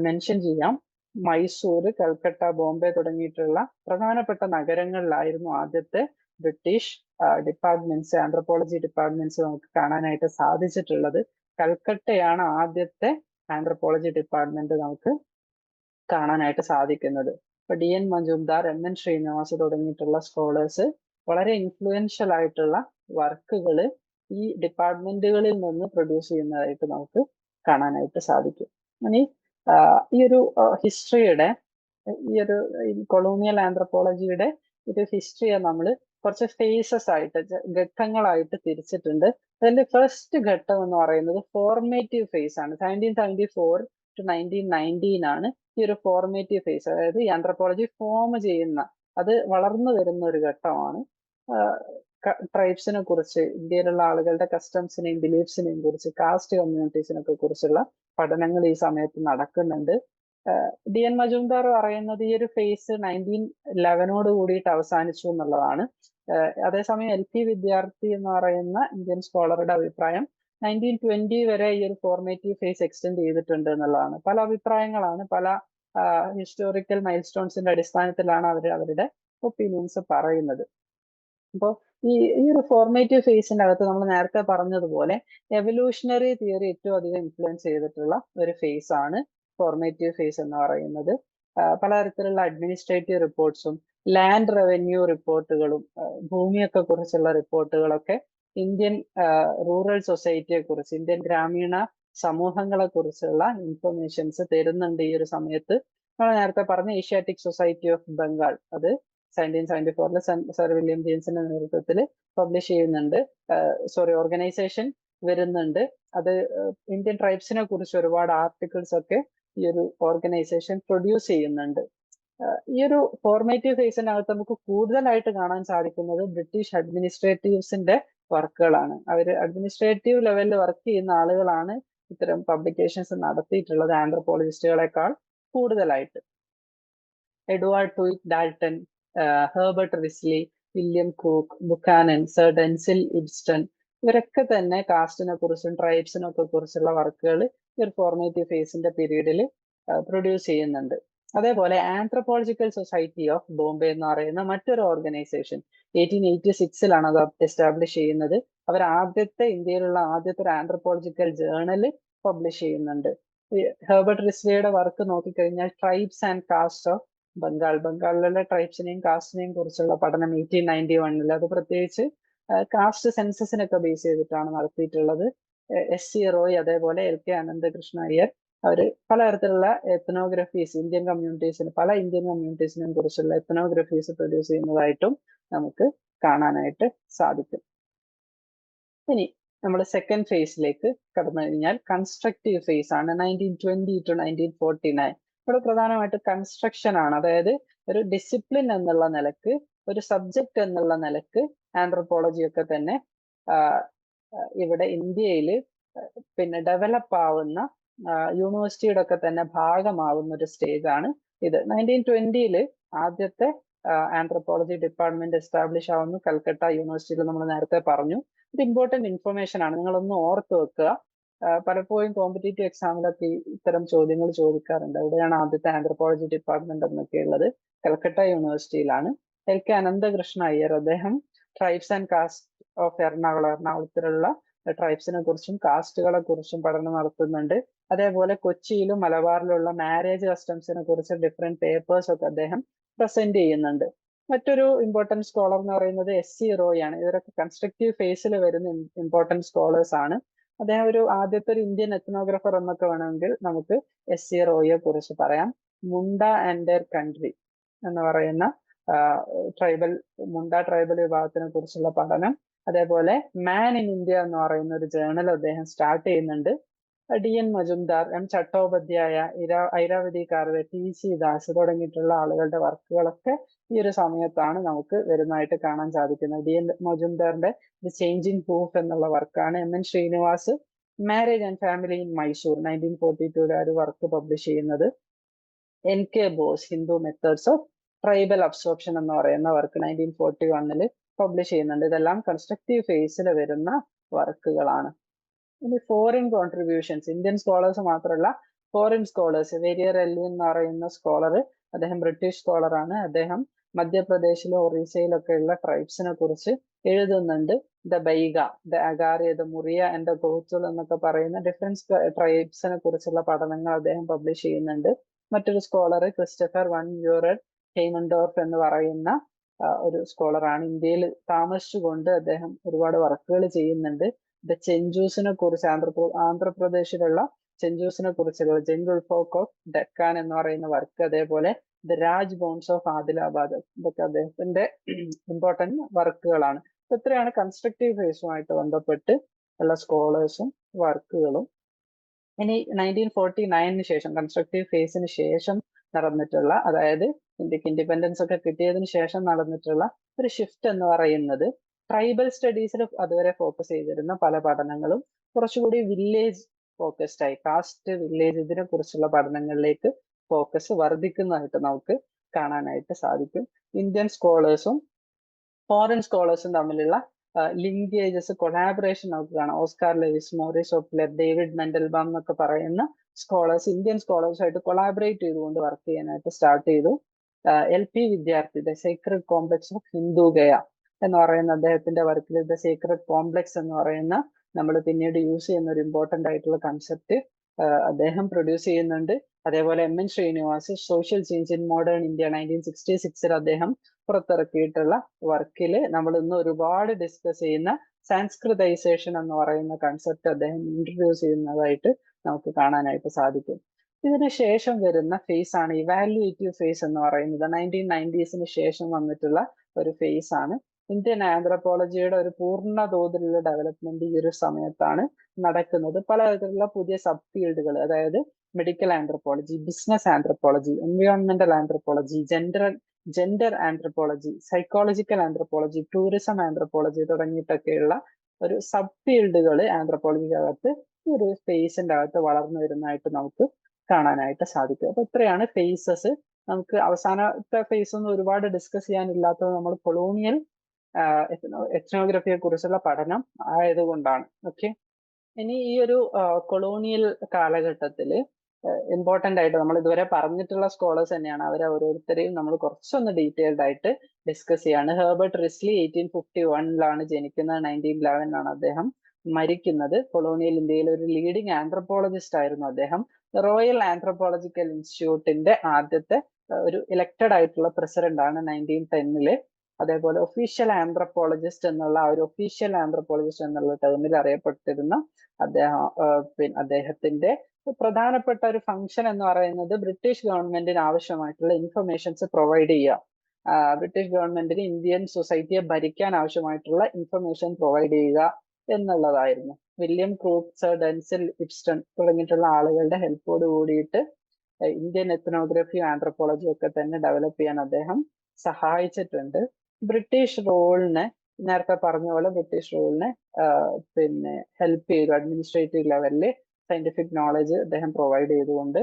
മെൻഷൻ ചെയ്യാം. മൈസൂർ, കൽക്കട്ട, ബോംബെ തുടങ്ങിയിട്ടുള്ള പ്രധാനപ്പെട്ട നഗരങ്ങളിലായിരുന്നു ആദ്യത്തെ ബ്രിട്ടീഷ് ഡിപ്പാർട്ട്മെന്റ്സ്, ആന്ത്രപ്പോളജി ഡിപ്പാർട്ട്മെന്റ്സ് നമുക്ക് കാണാനായിട്ട് സാധിച്ചിട്ടുള്ളത്. കൽക്കട്ടയാണ് ആദ്യത്തെ ആന്ത്രപ്പോളജി ഡിപ്പാർട്ട്മെന്റ് നമുക്ക് കാണാനായിട്ട് സാധിക്കുന്നത്. ഇപ്പൊ DN മജുംദാർ, MN ശ്രീനിവാസ് തുടങ്ങിയിട്ടുള്ള സ്കോളേഴ്സ് വളരെ ഇൻഫ്ലുവൻഷ്യൽ ആയിട്ടുള്ള വർക്കുകൾ ഈ ഡിപ്പാർട്ട്മെന്റുകളിൽ നിന്ന് പ്രൊഡ്യൂസ് ചെയ്യുന്നതായിട്ട് നമുക്ക് കാണാനായിട്ട് സാധിക്കും. ഇനി ഈ ഒരു ഹിസ്റ്ററിയുടെ, ഈ ഒരു കൊളോണിയൽ ആന്ത്രപ്പോളജിയുടെ ഒരു ഹിസ്റ്ററിയെ നമ്മൾ കുറച്ച് ഫേസസ് ആയിട്ട്, ഘട്ടങ്ങളായിട്ട് തിരിച്ചിട്ടുണ്ട്. അതിന്റെ ഫസ്റ്റ് ഘട്ടം എന്ന് പറയുന്നത് ഫോർമേറ്റീവ് ഫേസ് ആണ്. 1774 to 1919 ആണ് ഈ ഒരു ഫോർമേറ്റീവ് ഫേസ്. അതായത് ഈ ആന്ത്രപ്പോളജി ഫോം ചെയ്യുന്ന, അത് വളർന്നു വരുന്ന ഒരു ഘട്ടമാണ്. ട്രൈബ്സിനെ കുറിച്ച്, ഇന്ത്യയിലുള്ള ആളുകളുടെ കസ്റ്റംസിനെയും ബിലീഫ്സിനെയും കുറിച്ച്, കാസ്റ്റ് കമ്മ്യൂണിറ്റീസിനൊക്കെ കുറിച്ചുള്ള പഠനങ്ങൾ ഈ സമയത്ത് നടക്കുന്നുണ്ട്. DN മജുംദാർ പറയുന്നത് ഈ ഒരു ഫേസ് 1911 കൂടിയിട്ട് അവസാനിച്ചു എന്നുള്ളതാണ്. അതേസമയം LP വിദ്യാർത്ഥി എന്ന് പറയുന്ന ഇന്ത്യൻ സ്കോളറുടെ അഭിപ്രായം 1920 വരെ ഈ ഒരു ഫോർമേറ്റീവ് ഫേസ് എക്സ്റ്റെൻഡ് ചെയ്തിട്ടുണ്ട് എന്നുള്ളതാണ്. പല അഭിപ്രായങ്ങളാണ്, പല ഹിസ്റ്റോറിക്കൽ മൈൽ സ്റ്റോൺസിന്റെ അടിസ്ഥാനത്തിലാണ് അവരുടെ ഒപ്പീനിയൻസ് പറയുന്നത്. അപ്പോൾ ഈ ഒരു ഫോർമേറ്റീവ് ഫേസിന്റെ അകത്ത് നമ്മൾ നേരത്തെ പറഞ്ഞതുപോലെ എവല്യൂഷണറി തിയറി ഏറ്റവും അധികം ഇൻഫ്ലുവൻസ് ചെയ്തിട്ടുള്ള ഒരു ഫേസ് ആണ് ഫോർമേറ്റീവ് ഫേസ് എന്ന് പറയുന്നത്. പലതരത്തിലുള്ള അഡ്മിനിസ്ട്രേറ്റീവ് റിപ്പോർട്ട്സും ലാൻഡ് റവന്യൂ റിപ്പോർട്ടുകളും ഭൂമിയൊക്കെ കുറിച്ചുള്ള റിപ്പോർട്ടുകളൊക്കെ ഇന്ത്യൻ റൂറൽ സൊസൈറ്റിയെ കുറിച്ച്, ഇന്ത്യൻ ഗ്രാമീണ സമൂഹങ്ങളെ കുറിച്ചുള്ള ഇൻഫർമേഷൻസ് തരുന്നുണ്ട് ഈ ഒരു സമയത്ത്. നമ്മൾ നേരത്തെ പറഞ്ഞ ഏഷ്യാറ്റിക് സൊസൈറ്റി ഓഫ് ബംഗാൾ, അത് 1774 സർ വില്യം ജെയിംസിന്റെ നേതൃത്വത്തിൽ പബ്ലിഷ് ചെയ്യുന്നുണ്ട്. ഓർഗനൈസേഷൻ വരുന്നുണ്ട്. അത് ഇന്ത്യൻ ട്രൈബ്സിനെ കുറിച്ച് ഒരുപാട് ആർട്ടിക്കിൾസ് ഒക്കെ ഈ ഒരു ഓർഗനൈസേഷൻ പ്രൊഡ്യൂസ് ചെയ്യുന്നുണ്ട്. ഈ ഒരു ഫോർമേറ്റീവ് ഫേസിനകത്ത് നമുക്ക് കൂടുതലായിട്ട് കാണാൻ സാധിക്കുന്നത് ബ്രിട്ടീഷ് അഡ്മിനിസ്ട്രേറ്റീവ്സിന്റെ വർക്കുകളാണ്. അവർ അഡ്മിനിസ്ട്രേറ്റീവ് ലെവലിൽ വർക്ക് ചെയ്യുന്ന ആളുകളാണ് ഇത്തരം പബ്ലിക്കേഷൻസ് നടത്തിയിട്ടുള്ളത് ആന്ത്രപ്പോളജിസ്റ്റുകളെക്കാൾ കൂടുതലായിട്ട്. Edward Tuite Dalton, Herbert Risley, William Crooke, Buchanan, sir Denzil Ibbetson, ഇവരൊക്കെ തന്നെ കാസ്റ്റിനെ കുറിച്ചും ട്രൈബ്സിനൊക്കെ കുറിച്ചുള്ള വർക്കുകൾ ഈ ഒരു ഫോർമേറ്റീവ് ഫേസിന്റെ പീരീഡിൽ പ്രൊഡ്യൂസ് ചെയ്യുന്നുണ്ട്. അതേപോലെ ആന്ത്രപ്പോളജിക്കൽ സൊസൈറ്റി ഓഫ് ബോംബെ എന്ന് പറയുന്ന മറ്റൊരു ഓർഗനൈസേഷൻ 1886 അത് എസ്റ്റാബ്ലിഷ് ചെയ്യുന്നത്. അവർ ഇന്ത്യയിലുള്ള ആദ്യത്തെ ഒരു ആന്ത്രപ്പോളജിക്കൽ ജേർണൽ പബ്ലിഷ് ചെയ്യുന്നുണ്ട്. ഹെർബർട്ട് റിസ്ലിയുടെ വർക്ക് നോക്കിക്കഴിഞ്ഞാൽ ട്രൈബ്സ് ആൻഡ് കാസ്റ്റ് ഓഫ് ബംഗാളിലുള്ള ട്രൈബ്സിനെയും കാസ്റ്റിനെയും കുറിച്ചുള്ള പഠനം 1891 അത് പ്രത്യേകിച്ച് കാസ്റ്റ് സെൻസസിനൊക്കെ ബേസ് ചെയ്തിട്ടാണ് നടത്തിയിട്ടുള്ളത്. SC റോയ് അതേപോലെ LK അനന്തകൃഷ്ണ അയ്യർ അവർ പലതരത്തിലുള്ള എത്നോഗ്രഫീസ് പല ഇന്ത്യൻ കമ്മ്യൂണിറ്റീസിനെയും കുറിച്ചുള്ള എത്നോഗ്രഫീസ് പ്രൊഡ്യൂസ് ചെയ്യുന്നതായിട്ടും നമുക്ക് കാണാനായിട്ട് സാധിക്കും. ഇനി നമ്മൾ സെക്കൻഡ് ഫേസിലേക്ക് കടന്നു കഴിഞ്ഞാൽ കൺസ്ട്രക്റ്റീവ് ഫേസ് ആണ് 1920 to 1949. ഇവിടെ പ്രധാനമായിട്ട് കൺസ്ട്രക്ഷൻ ആണ്. അതായത് ഒരു ഡിസിപ്ലിൻ എന്നുള്ള നിലക്ക്, ഒരു സബ്ജക്റ്റ് എന്നുള്ള നിലക്ക് ആന്ത്രപ്പോളജി ഒക്കെ തന്നെ ഇവിടെ ഇന്ത്യയിൽ പിന്നെ ഡെവലപ്പ് ആവുന്ന യൂണിവേഴ്സിറ്റിയുടെ ഒക്കെ തന്നെ ഭാഗമാവുന്ന ഒരു സ്റ്റേജ് ആണ് ഇത്. 1920 ആദ്യത്തെ ആന്ത്രപ്പോളജി ഡിപ്പാർട്ട്മെന്റ് എസ്റ്റാബ്ലിഷ് ആവുന്നു കൽക്കട്ട യൂണിവേഴ്സിറ്റിയിൽ. നമ്മൾ നേരത്തെ പറഞ്ഞു, ഇത് ഇമ്പോർട്ടന്റ് ഇൻഫർമേഷൻ ആണ്, നിങ്ങളൊന്ന് ഓർത്ത് വെക്കുക. പലപ്പോഴും കോമ്പറ്റേറ്റീവ് എക്സാമിലൊക്കെ ഇത്തരം ചോദ്യങ്ങൾ ചോദിക്കാറുണ്ട്. എവിടെയാണ് ആദ്യത്തെ ആന്ത്രപ്പോളജി ഡിപ്പാർട്ട്മെന്റ് എന്നൊക്കെ ഉള്ളത്? കൽക്കട്ട യൂണിവേഴ്സിറ്റിയിലാണ്. LK അനന്തകൃഷ്ണ അയ്യർ അദ്ദേഹം ട്രൈബ്സ് ആൻഡ് കാസ്റ്റ് ഓഫ് എറണാകുളത്തിലുള്ള ട്രൈബ്സിനെ കുറിച്ചും കാസ്റ്റുകളെ കുറിച്ചും പഠനം നടത്തുന്നുണ്ട്. അതേപോലെ കൊച്ചിയിലും മലബാറിലുള്ള മാരേജ് കസ്റ്റംസിനെ കുറിച്ച് ഡിഫറെന്റ് പേപ്പേഴ്സ് ഒക്കെ അദ്ദേഹം പ്രസന്റ് ചെയ്യുന്നുണ്ട്. മറ്റൊരു ഇമ്പോർട്ടന്റ് സ്കോളർ എന്ന് പറയുന്നത് SC റോയ് ആണ്. ഇവരൊക്കെ കൺസ്ട്രക്റ്റീവ് ഫേസിൽ വരുന്ന ഇമ്പോർട്ടന്റ് സ്കോളേഴ്സ് ആണ്. അദ്ദേഹം ആദ്യത്തെ ഒരു ഇന്ത്യൻ എത്നോഗ്രഫർ എന്നൊക്കെ വേണമെങ്കിൽ നമുക്ക് SC റോയിയെ കുറിച്ച് പറയാം. മുണ്ട ആൻഡ് ദെയർ കൺട്രി എന്ന് പറയുന്ന മുണ്ട ട്രൈബൽ വിഭാഗത്തിനെ കുറിച്ചുള്ള പഠനം, അതേപോലെ മാൻ ഇൻ ഇന്ത്യ എന്ന് പറയുന്ന ഒരു ജേർണൽ അദ്ദേഹം സ്റ്റാർട്ട് ചെയ്യുന്നുണ്ട്. DN Majumdar, M Chattopadhyay, Irrawaddy Karve, TC Das തുടങ്ങിയിട്ടുള്ള ആളുകളുടെ വർക്കുകളൊക്കെ ഈ ഒരു സമയത്താണ് നമുക്ക് വരുന്നതായിട്ട് കാണാൻ സാധിക്കുന്നത്. DN മജുംദാറിന്റെ ദി ചേഞ്ച് ഇൻ ഹൂഫ് എന്നുള്ള വർക്കാണ്. MN Srinivas marriage and family in Mysore 1942 ഒരു വർക്ക് പബ്ലിഷ് ചെയ്യുന്നത്. NK Bose Hindu methods of tribal absorption എന്ന് പറയുന്ന വർക്ക് 1941 പബ്ലിഷ് ചെയ്യുന്നുണ്ട്. ഇതെല്ലാം കൺസ്ട്രക്റ്റീവ് ഫേസിൽ വരുന്ന വർക്കുകളാണ്. ഇനി ഫോറിൻ കോൺട്രിബ്യൂഷൻസ്, ഇന്ത്യൻ സ്കോളേഴ്സ് മാത്രമല്ല ഫോറിൻ സ്കോളേഴ്സ്. വെരിയർ എൽവിൻ എന്ന് പറയുന്ന സ്കോളർ, അദ്ദേഹം ബ്രിട്ടീഷ് സ്കോളറാണ്. അദ്ദേഹം മധ്യപ്രദേശിലും ഒറീസയിലൊക്കെ ഉള്ള ട്രൈബ്സിനെ കുറിച്ച് എഴുതുന്നുണ്ട്. The Baiga, the Agaria, the Muria and the Ghotul എന്നൊക്കെ പറയുന്ന ഡിഫറെന്റ് ട്രൈബ്സിനെ കുറിച്ചുള്ള പഠനങ്ങൾ അദ്ദേഹം പബ്ലിഷ് ചെയ്യുന്നുണ്ട്. മറ്റൊരു സ്കോളർ ക്രിസ്റ്റഫർ വൺ യൂറഡ് ഹെയ്മൻഡോർഫ് എന്ന് പറയുന്ന ഒരു സ്കോളറാണ്. ഇന്ത്യയിൽ താമസിച്ചുകൊണ്ട് അദ്ദേഹം ഒരുപാട് വർക്കുകൾ ചെയ്യുന്നുണ്ട്. ദ ചെഞ്ചൂസിനെ കുറിച്ച്, ആന്ധ്രാപ്രദേശിലുള്ള ചെഞ്ചൂസിനെ കുറിച്ചുള്ള ജംഗിൾ ഫോക്ക് ഓഫ് ഡെക്കാൻ എന്ന് പറയുന്ന വർക്ക്, അതേപോലെ ദ രാജ് ബോൺസ് ഓഫ് ആദിലാബാദ്, ഇതൊക്കെ അദ്ദേഹത്തിന്റെ ഇമ്പോർട്ടന്റ് വർക്കുകളാണ്. ഇത്രയാണ് കൺസ്ട്രക്റ്റീവ് ഫേസുമായിട്ട് ബന്ധപ്പെട്ട് ഉള്ള സ്കോളേഴ്സും വർക്കുകളും. ഇനി 1949 ശേഷം, കൺസ്ട്രക്റ്റീവ് ഫേസിന് ശേഷം നടന്നിട്ടുള്ള, അതായത് ഇന്ത്യക്ക് ഇൻഡിപെൻഡൻസ് ഒക്കെ കിട്ടിയതിന് ശേഷം നടന്നിട്ടുള്ള ഒരു ഷിഫ്റ്റ് എന്ന് പറയുന്നത് ട്രൈബൽ സ്റ്റഡീസിൽ അതുവരെ ഫോക്കസ് ചെയ്തിരുന്ന പല പഠനങ്ങളും കുറച്ചുകൂടി വില്ലേജ് ഫോക്കസ്ഡ് ആയി, കാസ്റ്റ്, വില്ലേജ് ഇതിനെ കുറിച്ചുള്ള പഠനങ്ങളിലേക്ക് ഫോക്കസ് വർദ്ധിക്കുന്നതായിട്ട് നമുക്ക് കാണാനായിട്ട് സാധിക്കും. ഇന്ത്യൻ സ്കോളേഴ്സും ഫോറിൻ സ്കോളേഴ്സും തമ്മിലുള്ള ലിങ്കേജസ്, കൊളാബറേഷൻ നമുക്ക് കാണാം. ഓസ്കാർ ലെവിസ്, മോറിസ് ഓപ്ലർ, ഡേവിഡ് മെൻഡൽബാം എന്നൊക്കെ പറയുന്ന സ്കോളേഴ്സ് ഇന്ത്യൻ സ്കോളേഴ്സായിട്ട് കൊളാബറേറ്റ് ചെയ്തുകൊണ്ട് വർക്ക് ചെയ്യാനായിട്ട് സ്റ്റാർട്ട് ചെയ്തു. LP വിദ്യാർത്ഥി, the secret complex of Hindu Gaya എന്ന് പറയുന്ന അദ്ദേഹത്തിന്റെ വർക്കിൽ ദ സീക്രട്ട് കോംപ്ലക്സ് എന്ന് പറയുന്ന നമ്മൾ പിന്നീട് യൂസ് ചെയ്യുന്ന ഒരു ഇമ്പോർട്ടന്റ് ആയിട്ടുള്ള കൺസെപ്റ്റ് അദ്ദേഹം പ്രൊഡ്യൂസ് ചെയ്യുന്നുണ്ട്. അതേപോലെ MN Srinivas social change in modern India 1966 അദ്ദേഹം പുറത്തിറക്കിയിട്ടുള്ള വർക്കിൽ നമ്മൾ ഇന്ന് ഒരുപാട് ഡിസ്കസ് ചെയ്യുന്ന സാൻസ്ക്രിതൈസേഷൻ എന്ന് പറയുന്ന കൺസെപ്റ്റ് അദ്ദേഹം ഇൻട്രൊഡ്യൂസ് ചെയ്യുന്നതായിട്ട് നമുക്ക് കാണാനായിട്ട് സാധിക്കും. ഇതിന് ശേഷം വരുന്ന ഫേസ് ആണ് ഇവാലുവേറ്റീവ് ഫേസ് എന്ന് പറയുന്നത്. 1990s ശേഷം വന്നിട്ടുള്ള ഒരു ഫേസ് ആണ്. ഇന്ത്യൻ ആന്ത്രപ്പോളജിയുടെ ഒരു പൂർണ്ണ തോതിലുള്ള ഡെവലപ്മെന്റ് ഈ ഒരു സമയത്താണ് നടക്കുന്നത്. പലതരത്തിലുള്ള പുതിയ സബ് ഫീൽഡുകൾ, അതായത് മെഡിക്കൽ ആന്ത്രപ്പോളജി, ബിസിനസ് ആന്ത്രപ്പോളജി, എൻവയോൺമെന്റൽ anthropology, gender anthropology, psychological anthropology, tourism anthropology തുടങ്ങിയിട്ടൊക്കെയുള്ള ഒരു സബ് ഫീൽഡുകൾ ആന്ത്രപ്പോളജിക്കകത്ത് ഈ ഒരു ഫേസിന്റെ അകത്ത് വളർന്നു വരുന്നതായിട്ട് നമുക്ക് കാണാനായിട്ട് സാധിക്കും. അപ്പൊ ഇത്രയാണ് ഫേസസ്. നമുക്ക് അവസാനത്തെ ഫേസ് ഒന്നും ഒരുപാട് ഡിസ്കസ് ചെയ്യാനില്ലാത്തത് നമ്മൾ കൊളോണിയൽ എത്നോഗ്രഫിയെ കുറിച്ചുള്ള പഠനം ആയതുകൊണ്ടാണ്. ഓക്കെ, ഇനി ഈ ഒരു കൊളോണിയൽ കാലഘട്ടത്തിൽ ഇമ്പോർട്ടന്റ് ആയിട്ട് നമ്മൾ ഇതുവരെ പറഞ്ഞിട്ടുള്ള സ്കോളേഴ്സ് തന്നെയാണ്. അവർ ഓരോരുത്തരെയും നമ്മൾ കുറച്ചൊന്ന് ഡീറ്റെയിൽഡ് ആയിട്ട് ഡിസ്കസ് ചെയ്യാണ്. ഹെർബർട്ട് റിസ്ലി 1851 ജനിക്കുന്നത്, 1911 അദ്ദേഹം മരിക്കുന്നത്. കൊളോണിയൽ ഇന്ത്യയിലെ ഒരു ലീഡിംഗ് ആന്ത്രപ്പോളജിസ്റ്റ് ആയിരുന്നു അദ്ദേഹം. റോയൽ ആന്ത്രപ്പോളജിക്കൽ ഇൻസ്റ്റിറ്റ്യൂട്ടിന്റെ ആദ്യത്തെ ഒരു ഇലക്റ്റഡ് ആയിട്ടുള്ള പ്രസിഡന്റ് ആണ് 1910. അതേപോലെ ഒഫീഷ്യൽ ആന്ത്രപ്പോളജിസ്റ്റ് എന്നുള്ള ഒരു ഒഫീഷ്യൽ ആന്ത്രപ്പോളജിസ്റ്റ് എന്നുള്ള ടേമിൽ അറിയപ്പെട്ടിരുന്ന അദ്ദേഹത്തിന്റെ പ്രധാനപ്പെട്ട ഒരു ഫംഗ്ഷൻ എന്ന് പറയുന്നത് ബ്രിട്ടീഷ് ഗവൺമെന്റിന് ആവശ്യമായിട്ടുള്ള ഇൻഫർമേഷൻസ് പ്രൊവൈഡ് ചെയ്യുക. ബ്രിട്ടീഷ് ഗവൺമെന്റിന് ഇന്ത്യൻ സൊസൈറ്റിയെ ഭരിക്കാൻ ആവശ്യമായിട്ടുള്ള ഇൻഫർമേഷൻ പ്രൊവൈഡ് ചെയ്യുക എന്നുള്ളതായിരുന്നു. വില്യം ക്രൂക്ക്, സർ ഡെൻസിൽ ഇപ്സ്റ്റൺ തുടങ്ങിയിട്ടുള്ള ആളുകളുടെ ഹെൽപ്പോട് കൂടിയിട്ട് ഇന്ത്യൻ എത്നോഗ്രഫിയും ആന്ത്രപ്പോളജിയും ഒക്കെ തന്നെ ഡെവലപ്പ് ചെയ്യാൻ അദ്ദേഹം സഹായിച്ചിട്ടുണ്ട്. ബ്രിട്ടീഷ് റൂളിനെ, നേരത്തെ പറഞ്ഞ പോലെ ബ്രിട്ടീഷ് റൂളിനെ ഹെൽപ്പ് ചെയ്തു. അഡ്മിനിസ്ട്രേറ്റീവ് ലെവലില് സയന്റിഫിക് നോളജ് അദ്ദേഹം പ്രൊവൈഡ് ചെയ്തുകൊണ്ട്.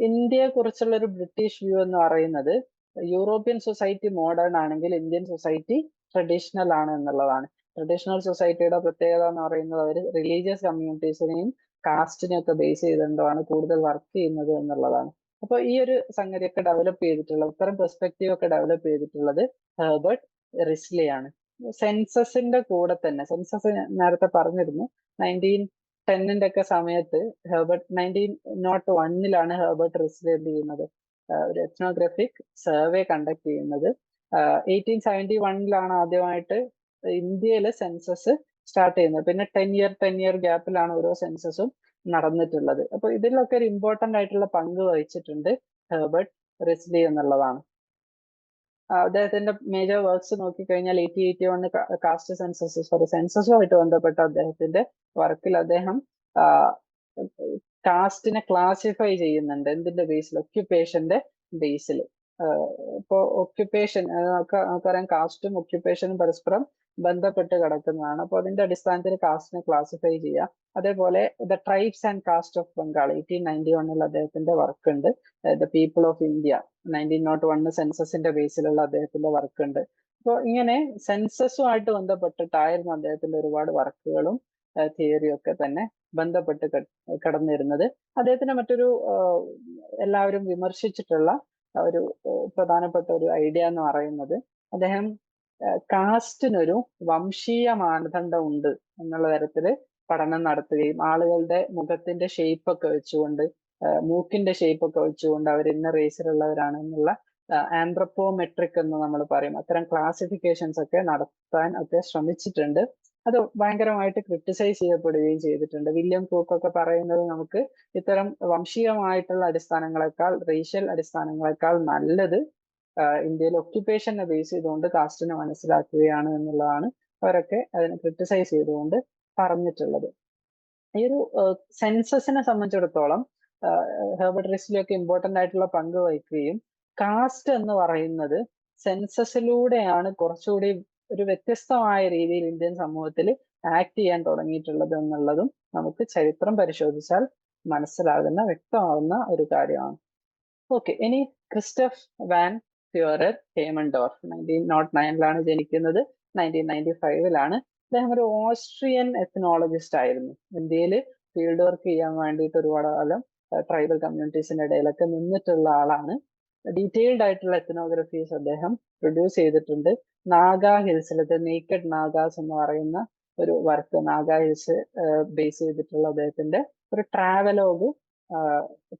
ഇന്ത്യയെ കുറിച്ചുള്ള ഒരു ബ്രിട്ടീഷ് വ്യൂ എന്ന് പറയുന്നത് യൂറോപ്യൻ സൊസൈറ്റി മോഡേൺ ആണെങ്കിൽ ഇന്ത്യൻ സൊസൈറ്റി ട്രഡീഷണൽ ആണ് എന്നുള്ളതാണ്. ട്രഡീഷണൽ സൊസൈറ്റിയുടെ പ്രത്യേകത എന്ന് പറയുന്നത് അവർ റിലീജിയസ് കമ്മ്യൂണിറ്റീസിനെയും കാസ്റ്റിനെയും ഒക്കെ ബേസ് ചെയ്തുകൊണ്ടാണ് കൂടുതൽ വർക്ക് ചെയ്യുന്നത് എന്നുള്ളതാണ്. അപ്പൊ ഈ ഒരു സംഗതിയൊക്കെ ഡെവലപ്പ് ചെയ്തിട്ടുള്ളത്, ഇത്തരം പെർസ്പെക്റ്റീവ് ഒക്കെ ഡെവലപ്പ് ചെയ്തിട്ടുള്ളത് ഹെർബർട്ട് റിസ്ലി ആണ്. സെൻസസിന്റെ കൂടെ തന്നെ, സെൻസസ് നേരത്തെ പറഞ്ഞിരുന്നു 1910 ഒക്കെ സമയത്ത് ഹെർബർട്ട് 1901 ഹെർബർട്ട് റിസ്ലി എന്ത് ചെയ്യുന്നത്, ഒരു എത്നോഗ്രഫിക് സർവേ കണ്ടക്ട് ചെയ്യുന്നത്. 1871 ആദ്യമായിട്ട് ഇന്ത്യയിലെ സെൻസസ് സ്റ്റാർട്ട് ചെയ്യുന്നത്. പിന്നെ 10 ഇയർ ഗ്യാപ്പിലാണ് ഓരോ സെൻസസും നടന്നിട്ടുള്ളത്. അപ്പൊ ഇതിലൊക്കെ ഒരു ഇമ്പോർട്ടന്റ് ആയിട്ടുള്ള പങ്ക് വഹിച്ചിട്ടുണ്ട് ഹെർബർട്ട് റിസ്ലി എന്നുള്ളതാണ്. അദ്ദേഹത്തിന്റെ മേജർ വർക്ക്സ് നോക്കിക്കഴിഞ്ഞാൽ 1881 കാസ്റ്റ് സെൻസസുമായിട്ട് ബന്ധപ്പെട്ട അദ്ദേഹത്തിന്റെ വർക്കിൽ അദ്ദേഹം കാസ്റ്റിനെ ക്ലാസിഫൈ ചെയ്യുന്നുണ്ട്. എന്തിന്റെ ബേസിൽ? ഒക്യുപ്പേഷന്റെ ബേസിൽ. ഇപ്പോ ഒക്യുപ്പേഷൻ നമുക്കറിയാം, കാസ്റ്റും ഒക്യുപ്പേഷനും പരസ്പരം ബന്ധപ്പെട്ട് കിടക്കുന്നതാണ്. അപ്പോൾ അതിന്റെ അടിസ്ഥാനത്തിൽ കാസ്റ്റിനെ ക്ലാസിഫൈ ചെയ്യുക. അതേപോലെ the tribes and caste of Bengal 1891 അദ്ദേഹത്തിന്റെ വർക്ക് ഉണ്ട്. ദ പീപ്പിൾ ഓഫ് ഇന്ത്യ 1901 സെൻസസിന്റെ ബേസിലുള്ള അദ്ദേഹത്തിന്റെ വർക്ക് ഉണ്ട്. അപ്പോൾ ഇങ്ങനെ സെൻസസുമായിട്ട് ബന്ധപ്പെട്ടിട്ടായിരുന്നു അദ്ദേഹത്തിന്റെ ഒരുപാട് വർക്കുകളും തിയറിയും ഒക്കെ തന്നെ ബന്ധപ്പെട്ട് കിടന്നിരുന്നത്. അദ്ദേഹത്തിന്റെ മറ്റൊരു എല്ലാവരും വിമർശിച്ചിട്ടുള്ള ഒരു പ്രധാനപ്പെട്ട ഒരു ഐഡിയ എന്ന് പറയുന്നത്, അദ്ദേഹം കാസ്റ്റിനൊരു വംശീയ മാനദണ്ഡം ഉണ്ട് എന്നുള്ള തരത്തില് പഠനം നടത്തുകയും ആളുകളുടെ മുഖത്തിന്റെ ഷേപ്പ് ഒക്കെ വെച്ചുകൊണ്ട്, മൂക്കിന്റെ ഷേപ്പ് ഒക്കെ വെച്ചുകൊണ്ട് അവർ ഇന്ന റേസിലുള്ളവരാണ് എന്നുള്ള ആന്ത്രപ്പോമെട്രിക് എന്ന് നമ്മൾ പറയും, അത്തരം ക്ലാസിഫിക്കേഷൻസ് ഒക്കെ നടത്താൻ ഒക്കെ ശ്രമിച്ചിട്ടുണ്ട്. അത് ഭയങ്കരമായിട്ട് ക്രിട്ടിസൈസ് ചെയ്യപ്പെടുകയും ചെയ്തിട്ടുണ്ട്. വില്യം ക്രൂക്ക് ഒക്കെ പറയുന്നത് നമുക്ക് ഇത്തരം വംശീയമായിട്ടുള്ള അടിസ്ഥാനങ്ങളെക്കാൾ, റേഷ്യൽ അടിസ്ഥാനങ്ങളെക്കാൾ നല്ലത് ഇന്ത്യയിൽ ഒക്യുപ്പേഷനെ ബേസ് ചെയ്തുകൊണ്ട് കാസ്റ്റിനെ മനസ്സിലാക്കുകയാണ് എന്നുള്ളതാണ് അവരൊക്കെ അതിനെ ക്രിട്ടിസൈസ് ചെയ്തുകൊണ്ട് പറഞ്ഞിട്ടുള്ളത്. ഈ ഒരു സെൻസസിനെ സംബന്ധിച്ചിടത്തോളം ഹെർബർട്ട് റിസ്ലി ഒക്കെ ഇമ്പോർട്ടന്റ് ആയിട്ടുള്ള പങ്ക് വഹിക്കുകയും കാസ്റ്റ് എന്ന് പറയുന്നത് സെൻസസിലൂടെയാണ് കുറച്ചുകൂടി ഒരു വ്യത്യസ്തമായ രീതിയിൽ ഇന്ത്യൻ സമൂഹത്തിൽ ആക്ട് ചെയ്യാൻ തുടങ്ങിയിട്ടുള്ളത് എന്നുള്ളതും നമുക്ക് ചരിത്രം പരിശോധിച്ചാൽ മനസ്സിലാകുന്ന, വ്യക്തമാകുന്ന ഒരു കാര്യമാണ്. ഓക്കെ, ഇനി ക്രിസ്റ്റഫ് വാൻ ഫ്യൂറർ ഹേമൻഡോർഫ് 1909 ജനിക്കുന്നത്. 1995 അദ്ദേഹം ഒരു ഓസ്ട്രിയൻ എത്നോളജിസ്റ്റ് ആയിരുന്നു. ഇന്ത്യയിൽ ഫീൽഡ് വർക്ക് ചെയ്യാൻ വേണ്ടിയിട്ട് ഒരുപാട് കാലം ട്രൈബൽ കമ്മ്യൂണിറ്റീസിന്റെ ഇടയിലൊക്കെ നിന്നിട്ടുള്ള ആളാണ്. ഡീറ്റെയിൽഡ് ആയിട്ടുള്ള എത്നോഗ്രഫീസ് അദ്ദേഹം പ്രൊഡ്യൂസ് ചെയ്തിട്ടുണ്ട്. നാഗ ഹിൽസിൽ, നേക്കഡ് നാഗാസ് എന്ന് പറയുന്ന ഒരു വർക്ക്, നാഗ ഹിൽസ് ബേസ് ചെയ്തിട്ടുള്ള അദ്ദേഹത്തിന്റെ ഒരു ട്രാവലോഗ്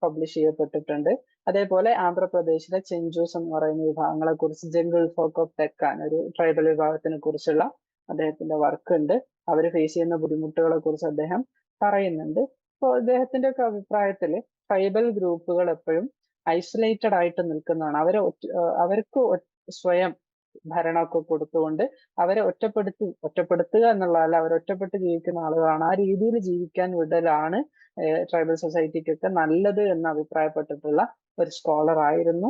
പബ്ലിഷ് ചെയ്യപ്പെട്ടിട്ടുണ്ട്. അതേപോലെ ആന്ധ്രാപ്രദേശിലെ ചെഞ്ചൂസ് എന്ന് പറയുന്ന വിഭാഗങ്ങളെ കുറിച്ച്, ജംഗിൾ ഫോക്ക് ഓഫ് തെക്കാൻ, ഒരു ട്രൈബൽ വിഭാഗത്തിനെ കുറിച്ചുള്ള അദ്ദേഹത്തിന്റെ വർക്ക് ഉണ്ട്. അവർ ഫേസ് ചെയ്യുന്ന ബുദ്ധിമുട്ടുകളെ കുറിച്ച് അദ്ദേഹം പറയുന്നുണ്ട്. അപ്പോൾ അദ്ദേഹത്തിന്റെ ഒക്കെ അഭിപ്രായത്തിൽ ട്രൈബൽ ഗ്രൂപ്പുകൾ എപ്പോഴും ഐസൊലേറ്റഡ് ആയിട്ട് നിൽക്കുന്നതാണ്. അവർക്ക് സ്വയം ഭരണമൊക്കെ കൊടുത്തുകൊണ്ട് അവരെ ഒറ്റപ്പെടുത്തുക എന്നുള്ളതല്ല, അവർ ഒറ്റപ്പെട്ട് ജീവിക്കുന്ന ആളുകളാണ്, ആ രീതിയിൽ ജീവിക്കാൻ വിടലാണ് ട്രൈബൽ സൊസൈറ്റിക്കൊക്കെ നല്ലത് എന്ന് അഭിപ്രായപ്പെട്ടിട്ടുള്ള ഒരു സ്കോളർ ആയിരുന്നു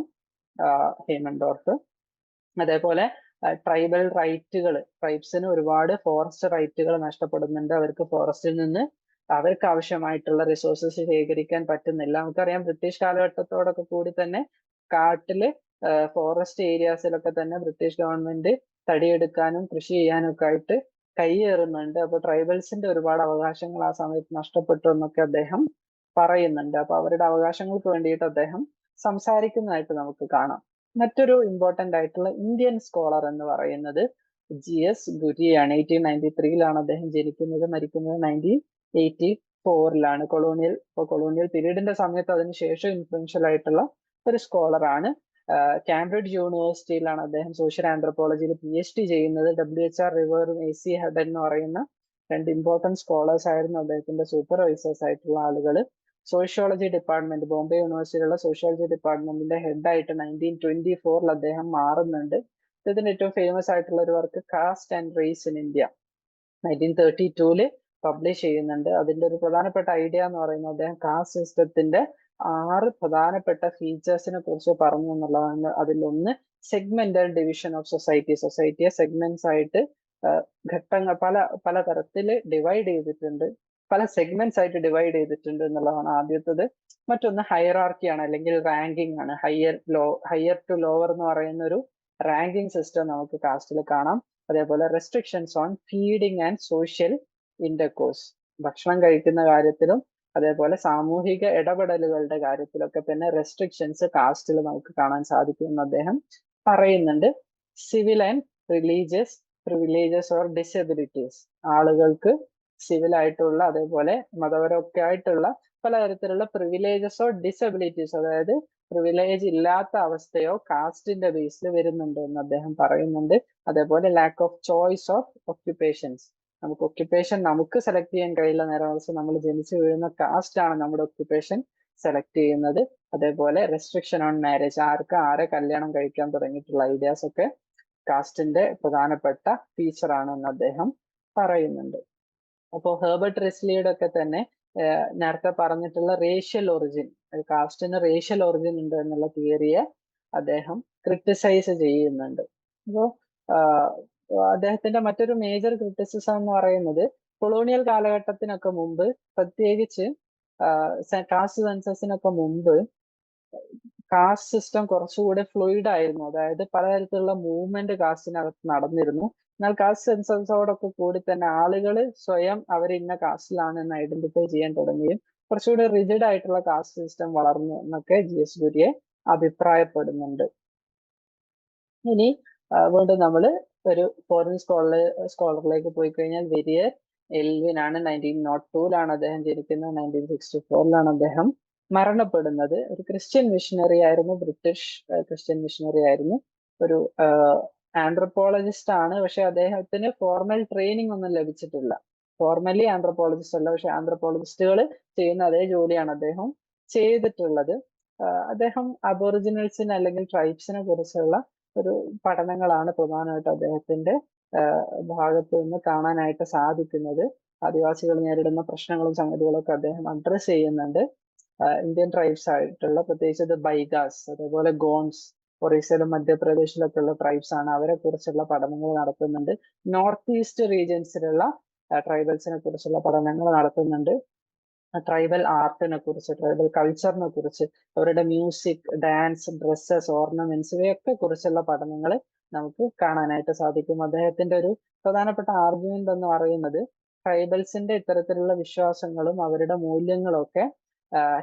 ഹേമൻഡോർഫ്. അതേപോലെ ട്രൈബൽ റൈറ്റുകൾ, ട്രൈബ്സിന് ഒരുപാട് ഫോറസ്റ്റ് റൈറ്റുകൾ നഷ്ടപ്പെടുന്നുണ്ട്. അവർക്ക് ഫോറസ്റ്റിൽ നിന്ന് അവർക്ക് ആവശ്യമായിട്ടുള്ള റിസോഴ്സസ് ശേഖരിക്കാൻ പറ്റുന്നില്ല. നമുക്കറിയാം, ബ്രിട്ടീഷ് കാലഘട്ടത്തോടൊക്കെ കൂടി തന്നെ കാട്ടില് ഫോറസ്റ്റ് ഏരിയാസിലൊക്കെ തന്നെ ബ്രിട്ടീഷ് ഗവൺമെന്റ് തടിയെടുക്കാനും കൃഷി ചെയ്യാനും ഒക്കെ ആയിട്ട് കൈയേറുന്നുണ്ട്. അപ്പൊ ട്രൈബൽസിന്റെ ഒരുപാട് അവകാശങ്ങൾ ആ സമയത്ത് നഷ്ടപ്പെട്ടു എന്നൊക്കെ അദ്ദേഹം പറയുന്നുണ്ട്. അപ്പൊ അവരുടെ അവകാശങ്ങൾക്ക് വേണ്ടിയിട്ട് അദ്ദേഹം സംസാരിക്കുന്നതായിട്ട് നമുക്ക് കാണാം. മറ്റൊരു ഇമ്പോർട്ടന്റ് ആയിട്ടുള്ള ഇന്ത്യൻ സ്കോളർ എന്ന് പറയുന്നത് GS ഗുരിയാണ്. 1893 അദ്ദേഹം ജനിക്കുന്നത്, മരിക്കുന്നത് 1984 ഫോറിലാണ്. കൊളോണിയൽ പീരീഡിന്റെ സമയത്ത് അതിനുശേഷം ഇൻഫ്ലുവൻഷ്യൽ ആയിട്ടുള്ള ഒരു സ്കോളറാണ്. കാംബ്രിഡ്ജ് യൂണിവേഴ്സിറ്റിയിലാണ് അദ്ദേഹം സോഷ്യൽ ആന്ത്രപ്പോളജിയിൽ PhD ചെയ്യുന്നത്. WHR റിവറും AC ഹെഡൻ എന്ന് പറയുന്ന രണ്ട് ഇമ്പോർട്ടൻറ്റ് സ്കോളേഴ്സ് ആയിരുന്നു അദ്ദേഹത്തിന്റെ സൂപ്പർവൈസേഴ്സ് ആയിട്ടുള്ള ആളുകൾ. സോഷ്യോളജി ഡിപ്പാർട്ട്മെന്റ്, ബോംബെ യൂണിവേഴ്സിറ്റിയിലുള്ള സോഷ്യോളജി ഡിപ്പാർട്ട്മെന്റിന്റെ ഹെഡായിട്ട് 1924 അദ്ദേഹം മാറുന്നുണ്ട്. ഇതിന്റെ ഏറ്റവും ഫേമസ് ആയിട്ടുള്ള ഒരു work caste and race in India 1932 publish ചെയ്യുന്നുണ്ട്. അതിന്റെ ഒരു പ്രധാനപ്പെട്ട ഐഡിയ എന്ന് പറയുന്നത് അദ്ദേഹം കാസ്റ്റ് സിസ്റ്റത്തിന്റെ 6 പ്രധാനപ്പെട്ട ഫീച്ചേഴ്സിനെ കുറിച്ച് പറഞ്ഞു എന്നുള്ളതാണ്. അതിലൊന്ന് സെഗ്മെന്റൽ ഡിവിഷൻ ഓഫ് സൊസൈറ്റിയെ സെഗ്മെന്റ്സ് ആയിട്ട് ഘട്ടങ്ങൾ പല തരത്തിൽ ഡിവൈഡ് ചെയ്തിട്ടുണ്ട്, പല സെഗ്മെന്റ്സ് ആയിട്ട് ഡിവൈഡ് ചെയ്തിട്ടുണ്ട് എന്നുള്ളതാണ് ആദ്യത്തത്. മറ്റൊന്ന് ഹൈറാർക്കിയാണ്, അല്ലെങ്കിൽ റാങ്കിങ് ആണ്. ഹയർ ടു ലോവർ എന്ന് പറയുന്ന ഒരു റാങ്കിങ് സിസ്റ്റം നമുക്ക് കാസ്റ്റിൽ കാണാം. അതേപോലെ restrictions on feeding and social intercourse, ഭക്ഷണം കഴിക്കുന്ന കാര്യത്തിലും അതേപോലെ സാമൂഹിക ഇടപെടലുകളുടെ കാര്യത്തിലൊക്കെ തന്നെ റെസ്ട്രിക്ഷൻസ് കാസ്റ്റിൽ നമുക്ക് കാണാൻ സാധിക്കുമെന്ന് അദ്ദേഹം പറയുന്നുണ്ട്. Civil and religious privileges or disabilities, ആളുകൾക്ക് സിവിൽ ആയിട്ടുള്ള അതേപോലെ മതപരമൊക്കെ ആയിട്ടുള്ള പലതരത്തിലുള്ള പ്രിവിലേജസോ ഡിസബിലിറ്റീസ്, അതായത് പ്രിവിലേജ് ഇല്ലാത്ത അവസ്ഥയോ കാസ്റ്റിന്റെ ബേസിൽ വരുന്നുണ്ട് എന്ന് അദ്ദേഹം പറയുന്നുണ്ട്. അതേപോലെ lack of choice of occupations, നമുക്ക് ഒക്യുപ്പേഷൻ നമുക്ക് സെലക്ട് ചെയ്യാൻ കഴിയില്ല, നേരെ മറിച്ച് നമ്മൾ ജനിച്ചു വീഴുന്ന കാസ്റ്റ് ആണ് നമ്മുടെ ഒക്യുപ്പേഷൻ സെലക്ട് ചെയ്യുന്നത്. അതേപോലെ റെസ്ട്രിക്ഷൻ ഓൺ മാരേജ്, ആരെ കല്യാണം കഴിക്കാൻ തുടങ്ങിയിട്ടുള്ള ഐഡിയാസ് ഒക്കെ കാസ്റ്റിന്റെ പ്രധാനപ്പെട്ട ഫീച്ചർ ആണ് എന്ന് അദ്ദേഹം പറയുന്നുണ്ട്. അപ്പോൾ ഹെർബർട്ട് റിസ്ലിയുടെ ഒക്കെ തന്നെ നേരത്തെ പറഞ്ഞിട്ടുള്ള റേഷ്യൽ ഒറിജിൻ, കാസ്റ്റിന് റേഷ്യൽ ഒറിജിൻ ഉണ്ട് എന്നുള്ള തിയറിയെ അദ്ദേഹം ക്രിട്ടിസൈസ് ചെയ്യുന്നുണ്ട്. അപ്പോൾ അദ്ദേഹത്തിന്റെ മറ്റൊരു മേജർ ക്രിറ്റിസിസം എന്ന് പറയുന്നത് കൊളോണിയൽ കാലഘട്ടത്തിനൊക്കെ മുമ്പ്, പ്രത്യേകിച്ച് കാസ്റ്റ് സെൻസസിനൊക്കെ മുമ്പ് കാസ്റ്റ് സിസ്റ്റം കുറച്ചുകൂടെ ഫ്ലൂയിഡ് ആയിരുന്നു. അതായത് പലതരത്തിലുള്ള മൂവ്മെന്റ് കാസ്റ്റിനകത്ത് നടന്നിരുന്നു. എന്നാൽ കാസ്റ്റ് സെൻസസോടൊക്കെ കൂടി തന്നെ ആളുകൾ സ്വയം അവർ ഇന്ന കാസ്റ്റിലാണ് എന്ന് ഐഡന്റിഫൈ ചെയ്യാൻ തുടങ്ങുകയും കുറച്ചുകൂടി റിജിഡ് ആയിട്ടുള്ള കാസ്റ്റ് സിസ്റ്റം വളർന്നു എന്നൊക്കെ GS ഗുരിയെ അഭിപ്രായപ്പെടുന്നുണ്ട്. ഇനി വീണ്ടും നമ്മൾ ഒരു ഫോറിൻ സ്കോളറിലേക്ക് പോയി കഴിഞ്ഞാൽ വെരിയർ എൽവിൻ ആണ്. 1902 അദ്ദേഹം ജനിക്കുന്നത്. 1964 അദ്ദേഹം മരണപ്പെടുന്നത്. ഒരു ക്രിസ്ത്യൻ മിഷണറി ആയിരുന്നു, ബ്രിട്ടീഷ് ക്രിസ്ത്യൻ മിഷണറി ആയിരുന്നു. ഒരു ആന്ത്രപ്പോളജിസ്റ്റ് ആണ്. പക്ഷെ അദ്ദേഹത്തിന് ഫോർമൽ ട്രെയിനിങ് ഒന്നും ലഭിച്ചിട്ടില്ല. ഫോർമലി ആന്ത്രപ്പോളജിസ്റ്റ് അല്ല, പക്ഷെ ആന്ത്രപ്പോളജിസ്റ്റുകൾ ചെയ്യുന്ന അതേ ജോലിയാണ് അദ്ദേഹം ചെയ്തിട്ടുള്ളത്. അദ്ദേഹം അബോറിജിനൽസിനെ അല്ലെങ്കിൽ ട്രൈബ്സിനെ കുറിച്ചുള്ള ഒരു പഠനങ്ങളാണ് പ്രധാനമായിട്ട് അദ്ദേഹത്തിന്റെ ഭാഗത്ത് നിന്ന് കാണാനായിട്ട് സാധിക്കുന്നത്. ആദിവാസികൾ നേരിടുന്ന പ്രശ്നങ്ങളും സംഗതികളും ഒക്കെ അദ്ദേഹം അഡ്രസ് ചെയ്യുന്നുണ്ട്. ഇന്ത്യൻ ട്രൈബ്സ് ആയിട്ടുള്ള പ്രത്യേകിച്ച് ബൈഗാസ്, അതേപോലെ ഗോൺസ്, ഒറീസയിലും മധ്യപ്രദേശിലൊക്കെ ഉള്ള ട്രൈബ്സ് ആണ്. അവരെ കുറിച്ചുള്ള പഠനങ്ങൾ നടത്തുന്നുണ്ട്. നോർത്ത് ഈസ്റ്റ് റീജിയൻസിലുള്ള ട്രൈബൽസിനെ കുറിച്ചുള്ള പഠനങ്ങൾ നടത്തുന്നുണ്ട്. ട്രൈബൽ ആർട്ടിനെ കുറിച്ച്, ട്രൈബൽ കൾച്ചറിനെ കുറിച്ച്, അവരുടെ മ്യൂസിക്, ഡാൻസ്, ഡ്രസ്സസ്, ഓർണമെന്റ്സ് ഇവയൊക്കെ കുറിച്ചുള്ള പഠനങ്ങൾ നമുക്ക് കാണാനായിട്ട് സാധിക്കും. അദ്ദേഹത്തിന്റെ ഒരു പ്രധാനപ്പെട്ട ആർഗ്യുമെന്റ് എന്ന് പറയുന്നത് ട്രൈബൽസിന്റെ ഇത്തരത്തിലുള്ള വിശ്വാസങ്ങളും അവരുടെ മൂല്യങ്ങളും ഒക്കെ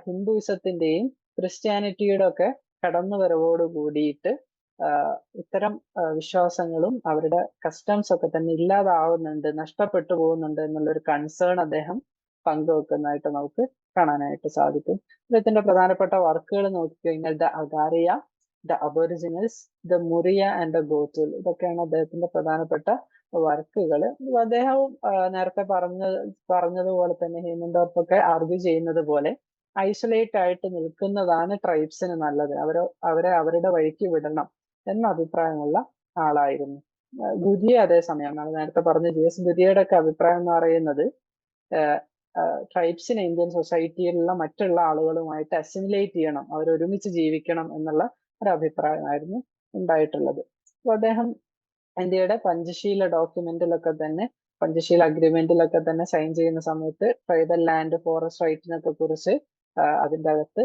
ഹിന്ദുയിസത്തിന്റെയും ക്രിസ്ത്യാനിറ്റിയുടെ ഒക്കെ കടന്നുവരവോട് കൂടിയിട്ട് ഇത്തരം വിശ്വാസങ്ങളും അവരുടെ കസ്റ്റംസ് ഒക്കെ തന്നെ ഇല്ലാതാവുന്നുണ്ട്, നഷ്ടപ്പെട്ടു പോകുന്നുണ്ട് എന്നുള്ള ഒരു കൺസേൺ അദ്ദേഹം പങ്കുവെക്കുന്നതായിട്ട് നമുക്ക് കാണാനായിട്ട് സാധിക്കും. അദ്ദേഹത്തിന്റെ പ്രധാനപ്പെട്ട വർക്കുകൾ നോക്കിക്കഴിഞ്ഞാൽ the Agaria, the aboriginals, the Muria and the Ghotul, ഇതൊക്കെയാണ് അദ്ദേഹത്തിന്റെ പ്രധാനപ്പെട്ട വർക്കുകൾ. അദ്ദേഹവും നേരത്തെ പറഞ്ഞതുപോലെ തന്നെ ഹേമന്തോർപ്പൊക്കെ ആർഗ്യൂ ചെയ്യുന്നത് പോലെ ഐസൊലേറ്റ് ആയിട്ട് നിൽക്കുന്നതാണ് ട്രൈബ്സിന് നല്ലത്, അവരെ അവരുടെ വഴിക്ക് വിടണം എന്ന അഭിപ്രായമുള്ള ആളായിരുന്നു. ഗുരിയെ അതേസമയം നേരത്തെ പറഞ്ഞ GS ഗുരിയുടെ ഒക്കെ അഭിപ്രായം എന്ന് പറയുന്നത് ട്രൈബ്സിനെ ഇന്ത്യൻ സൊസൈറ്റിയിലുള്ള മറ്റുള്ള ആളുകളുമായിട്ട് അസിമിലേറ്റ് ചെയ്യണം, അവർ ഒരുമിച്ച് ജീവിക്കണം എന്നുള്ള ഒരു അഭിപ്രായമായിരുന്നു ഉണ്ടായിട്ടുള്ളത്. അപ്പോൾ അദ്ദേഹം ഇന്ത്യയുടെ പഞ്ചശീല ഡോക്യുമെന്റിലൊക്കെ തന്നെ, പഞ്ചശീല അഗ്രിമെന്റിലൊക്കെ തന്നെ സൈൻ ചെയ്യുന്ന സമയത്ത് ട്രൈബൽ ലാൻഡ് ഫോറസ്റ്റ് റൈറ്റിനൊക്കെ കുറിച്ച് അതിൻ്റെ അകത്ത്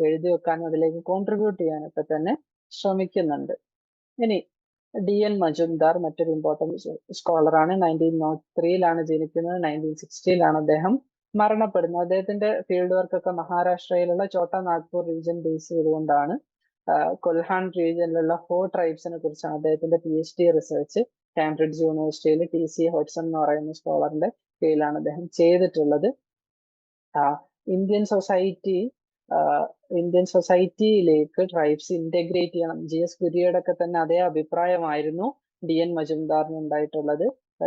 എഴുതി വെക്കാനും അതിലേക്ക് കോൺട്രിബ്യൂട്ട് ചെയ്യാനൊക്കെ തന്നെ ശ്രമിക്കുന്നുണ്ട്. ഇനി DN മജുംദാർ മറ്റൊരു ഇമ്പോർട്ടൻറ്റ് സ്കോളറാണ്. 1903 ജനിക്കുന്നത്. 1960 അദ്ദേഹം മരണപ്പെടുന്നത്. അദ്ദേഹത്തിന്റെ ഫീൽഡ് വർക്ക് ഒക്കെ മഹാരാഷ്ട്രയിലുള്ള ചോട്ടാ നാഗ്പൂർ റീജിയൻ ബേസ് ചെയ്തുകൊണ്ടാണ്. കൊൽഹാൻ റീജിയനിലുള്ള 4 ട്രൈബ്സിനെ കുറിച്ചാണ് അദ്ദേഹത്തിന്റെ PhD റിസർച്ച്. കാംബ്രിഡ്ജ് യൂണിവേഴ്സിറ്റിയിൽ TC ഹോഡ്സൺ എന്ന് പറയുന്ന സ്കോളറിന്റെ കീഴിലാണ് അദ്ദേഹം ചെയ്തിട്ടുള്ളത്. ഇന്ത്യൻ സൊസൈറ്റി ഇന്ത്യൻ സൊസൈറ്റിയിലേക്ക് ട്രൈബ്സ് ഇന്റഗ്രേറ്റ് ചെയ്യണം. GS കുര്യയുടെ ഒക്കെ തന്നെ അതേ അഭിപ്രായമായിരുന്നു DN മജുംദാറിന് ഉണ്ടായിട്ടുള്ളത്.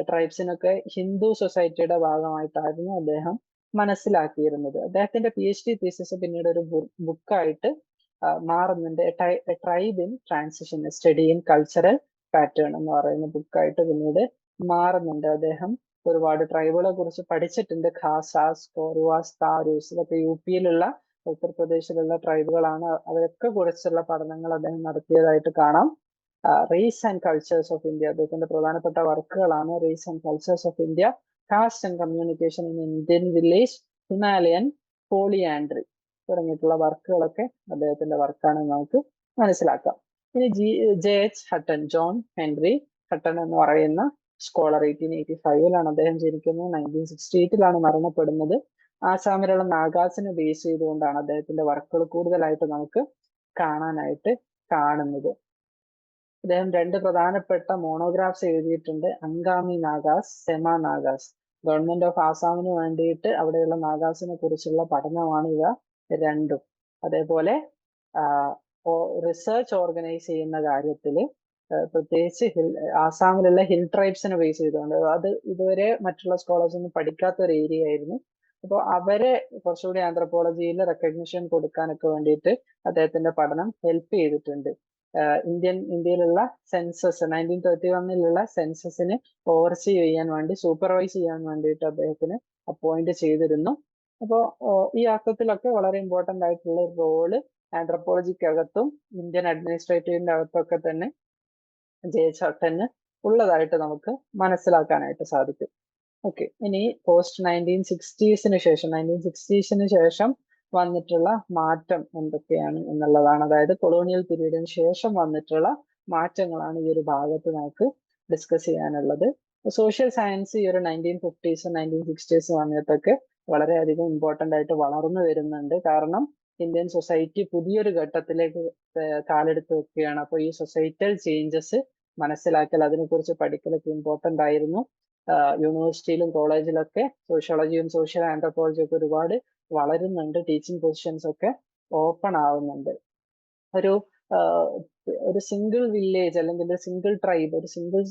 ട്രൈബ്സിനൊക്കെ ഹിന്ദു സൊസൈറ്റിയുടെ ഭാഗമായിട്ടായിരുന്നു അദ്ദേഹം മനസ്സിലാക്കിയിരുന്നത്. അദ്ദേഹത്തിന്റെ PhD തീസിസ് പിന്നീട് ഒരു ബുക്കായിട്ട് മാറുന്നുണ്ട്. Tribe in transition, study in cultural pattern എന്ന് പറയുന്ന ബുക്കായിട്ട് പിന്നീട് മാറുന്നുണ്ട്. അദ്ദേഹം ഒരുപാട് ട്രൈബുകളെ കുറിച്ച് പഠിച്ചിട്ടുണ്ട്. ഖാസാസ്, കോർവാസ്, താരൂസ്, ഇതൊക്കെ UP-യിലുള്ള ഉത്തർപ്രദേശിലുള്ള ട്രൈബുകളാണ്. അവരൊക്കെ കുറിച്ചുള്ള പഠനങ്ങൾ അദ്ദേഹം നടത്തിയതായിട്ട് കാണാം. Race and cultures of India, അദ്ദേഹത്തിന്റെ പ്രധാനപ്പെട്ട വർക്കുകളാണ് race and cultures of India, caste and communication in Indian village, Himalayan polyandry തുടങ്ങിയിട്ടുള്ള വർക്കുകളൊക്കെ അദ്ദേഹത്തിന്റെ വർക്കാണെന്ന് നമുക്ക് മനസ്സിലാക്കാം. ഇനി JH Hutton, John Henry Hutton എന്ന് പറയുന്ന സ്കോളർ 1885-ലാണ് അദ്ദേഹം ജനിക്കുന്നത്. 1968-ലാണ് മരണപ്പെടുന്നത്. ആസാമിലുള്ള നാഗാസിനെ ബേസ് ചെയ്തുകൊണ്ടാണ് അദ്ദേഹത്തിന്റെ വർക്കുകൾ കൂടുതലായിട്ട് നമുക്ക് കാണാനായിട്ട് കാണുന്നത്. അദ്ദേഹം 2 പ്രധാനപ്പെട്ട മോണോഗ്രാഫ്സ് എഴുതിയിട്ടുണ്ട്. അങ്കാമി നാഗാസ്, സെമ നാഗാസ്. ഗവൺമെന്റ് ഓഫ് ആസാമിന് വേണ്ടിയിട്ട് അവിടെയുള്ള നാഗാസിനെ കുറിച്ചുള്ള പഠനമാണ് ഇവ രണ്ടും. അതേപോലെ റിസർച്ച് ഓർഗനൈസ് ചെയ്യുന്ന കാര്യത്തിൽ പ്രത്യേകിച്ച് ആസാമിലുള്ള ഹിൽ ട്രൈബ്സിനെ ബേസ് ചെയ്തുകൊണ്ട്, അത് ഇതുവരെ മറ്റുള്ള സ്കോളേഴ്സ് ഒന്നും പഠിക്കാത്ത ഒരു ഏരിയ ആയിരുന്നു. അപ്പോൾ അവരെ കുറച്ചുകൂടി ആന്ത്രപ്പോളജിയിൽ റെക്കഗ്നിഷൻ കൊടുക്കാനൊക്കെ വേണ്ടിയിട്ട് അദ്ദേഹത്തിന്റെ പഠനം ഹെൽപ്പ് ചെയ്തിട്ടുണ്ട്. ഇന്ത്യയിലുള്ള സെൻസസ് 1931-ലുള്ള സെൻസസിന് ഓവർസീ ചെയ്യാൻ വേണ്ടി, സൂപ്പർവൈസ് ചെയ്യാൻ വേണ്ടിയിട്ട് അദ്ദേഹത്തിന് അപ്പോയിന്റ് ചെയ്തിരുന്നു. അപ്പോൾ ഈ അർത്ഥത്തിലൊക്കെ വളരെ ഇമ്പോർട്ടന്റ് ആയിട്ടുള്ള ഒരു റോള് ആന്ത്രപ്പോളജിക്കകത്തും ഇന്ത്യൻ അഡ്മിനിസ്ട്രേറ്റീവിന്റെ അകത്തൊക്കെ തന്നെ JH ഹട്ടന് ഉള്ളതായിട്ട് നമുക്ക് മനസ്സിലാക്കാനായിട്ട് സാധിക്കും. ഓക്കെ, ഇനി പോസ്റ്റ് 1960-ന് ശേഷം വന്നിട്ടുള്ള മാറ്റം എന്തൊക്കെയാണ് എന്നുള്ളതാണ്. അതായത് കൊളോണിയൽ പീരീഡിന് ശേഷം വന്നിട്ടുള്ള മാറ്റങ്ങളാണ് ഈ ഒരു ഭാഗത്ത് നമുക്ക് ഡിസ്കസ് ചെയ്യാനുള്ളത്. സോഷ്യൽ സയൻസ് ഈ ഒരു 1950s 1960s സമയത്തൊക്കെ വളരെയധികം ഇമ്പോർട്ടന്റ് ആയിട്ട് വളർന്നു വരുന്നുണ്ട്. കാരണം ഇന്ത്യൻ സൊസൈറ്റി പുതിയൊരു ഘട്ടത്തിലേക്ക് കാലെടുത്ത് വെക്കുകയാണ്. അപ്പോൾ ഈ സൊസൈറ്റൽ ചേഞ്ചസ് മനസ്സിലാക്കൽ, അതിനെക്കുറിച്ച് പഠിക്കലൊക്കെ ഇമ്പോർട്ടന്റ് ആയിരുന്നു. യൂണിവേഴ്സിറ്റിയിലും കോളേജിലൊക്കെ സോഷ്യോളജിയും സോഷ്യൽ ആന്ത്രപ്പോളജിയും ഒക്കെ ഒരുപാട് വളരുന്നുണ്ട്. ടീച്ചിങ് പൊസിഷൻസ് ഒക്കെ ഓപ്പൺ ആവുന്നുണ്ട്. ഒരു സിംഗിൾ വില്ലേജ് അല്ലെങ്കിൽ ഒരു സിംഗിൾ ട്രൈബ്, ഒരു സിംഗിൾ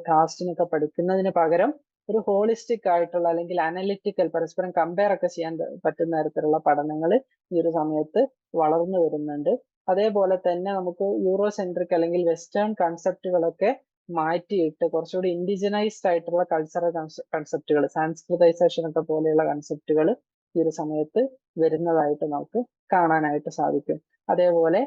കാസ്റ്റിനൊക്കെ പഠിക്കുന്നതിന് പകരം ഒരു ഹോളിസ്റ്റിക് ആയിട്ടുള്ള അല്ലെങ്കിൽ അനലിറ്റിക്കൽ, പരസ്പരം കമ്പയർ ഒക്കെ ചെയ്യാൻ പറ്റുന്ന തരത്തിലുള്ള പഠനങ്ങൾ ഈ ഒരു സമയത്ത് വളർന്നു വരുന്നുണ്ട്. അതേപോലെ തന്നെ നമുക്ക് യൂറോസെൻട്രിക് അല്ലെങ്കിൽ വെസ്റ്റേൺ കൺസെപ്റ്റുകളൊക്കെ മാറ്റിയിട്ട് കുറച്ചുകൂടി ഇൻഡിജിനൈസ്ഡ് ആയിട്ടുള്ള കൾച്ചറൽ കൺസെപ്റ്റുകൾ, സാൻസ്ക്രിതൈസേഷൻ ഒക്കെ പോലെയുള്ള കൺസെപ്റ്റുകൾ ഈ ഒരു സമയത്ത് വരുന്നതായിട്ട് നമുക്ക് കാണാനായിട്ട് സാധിക്കും. അതേപോലെ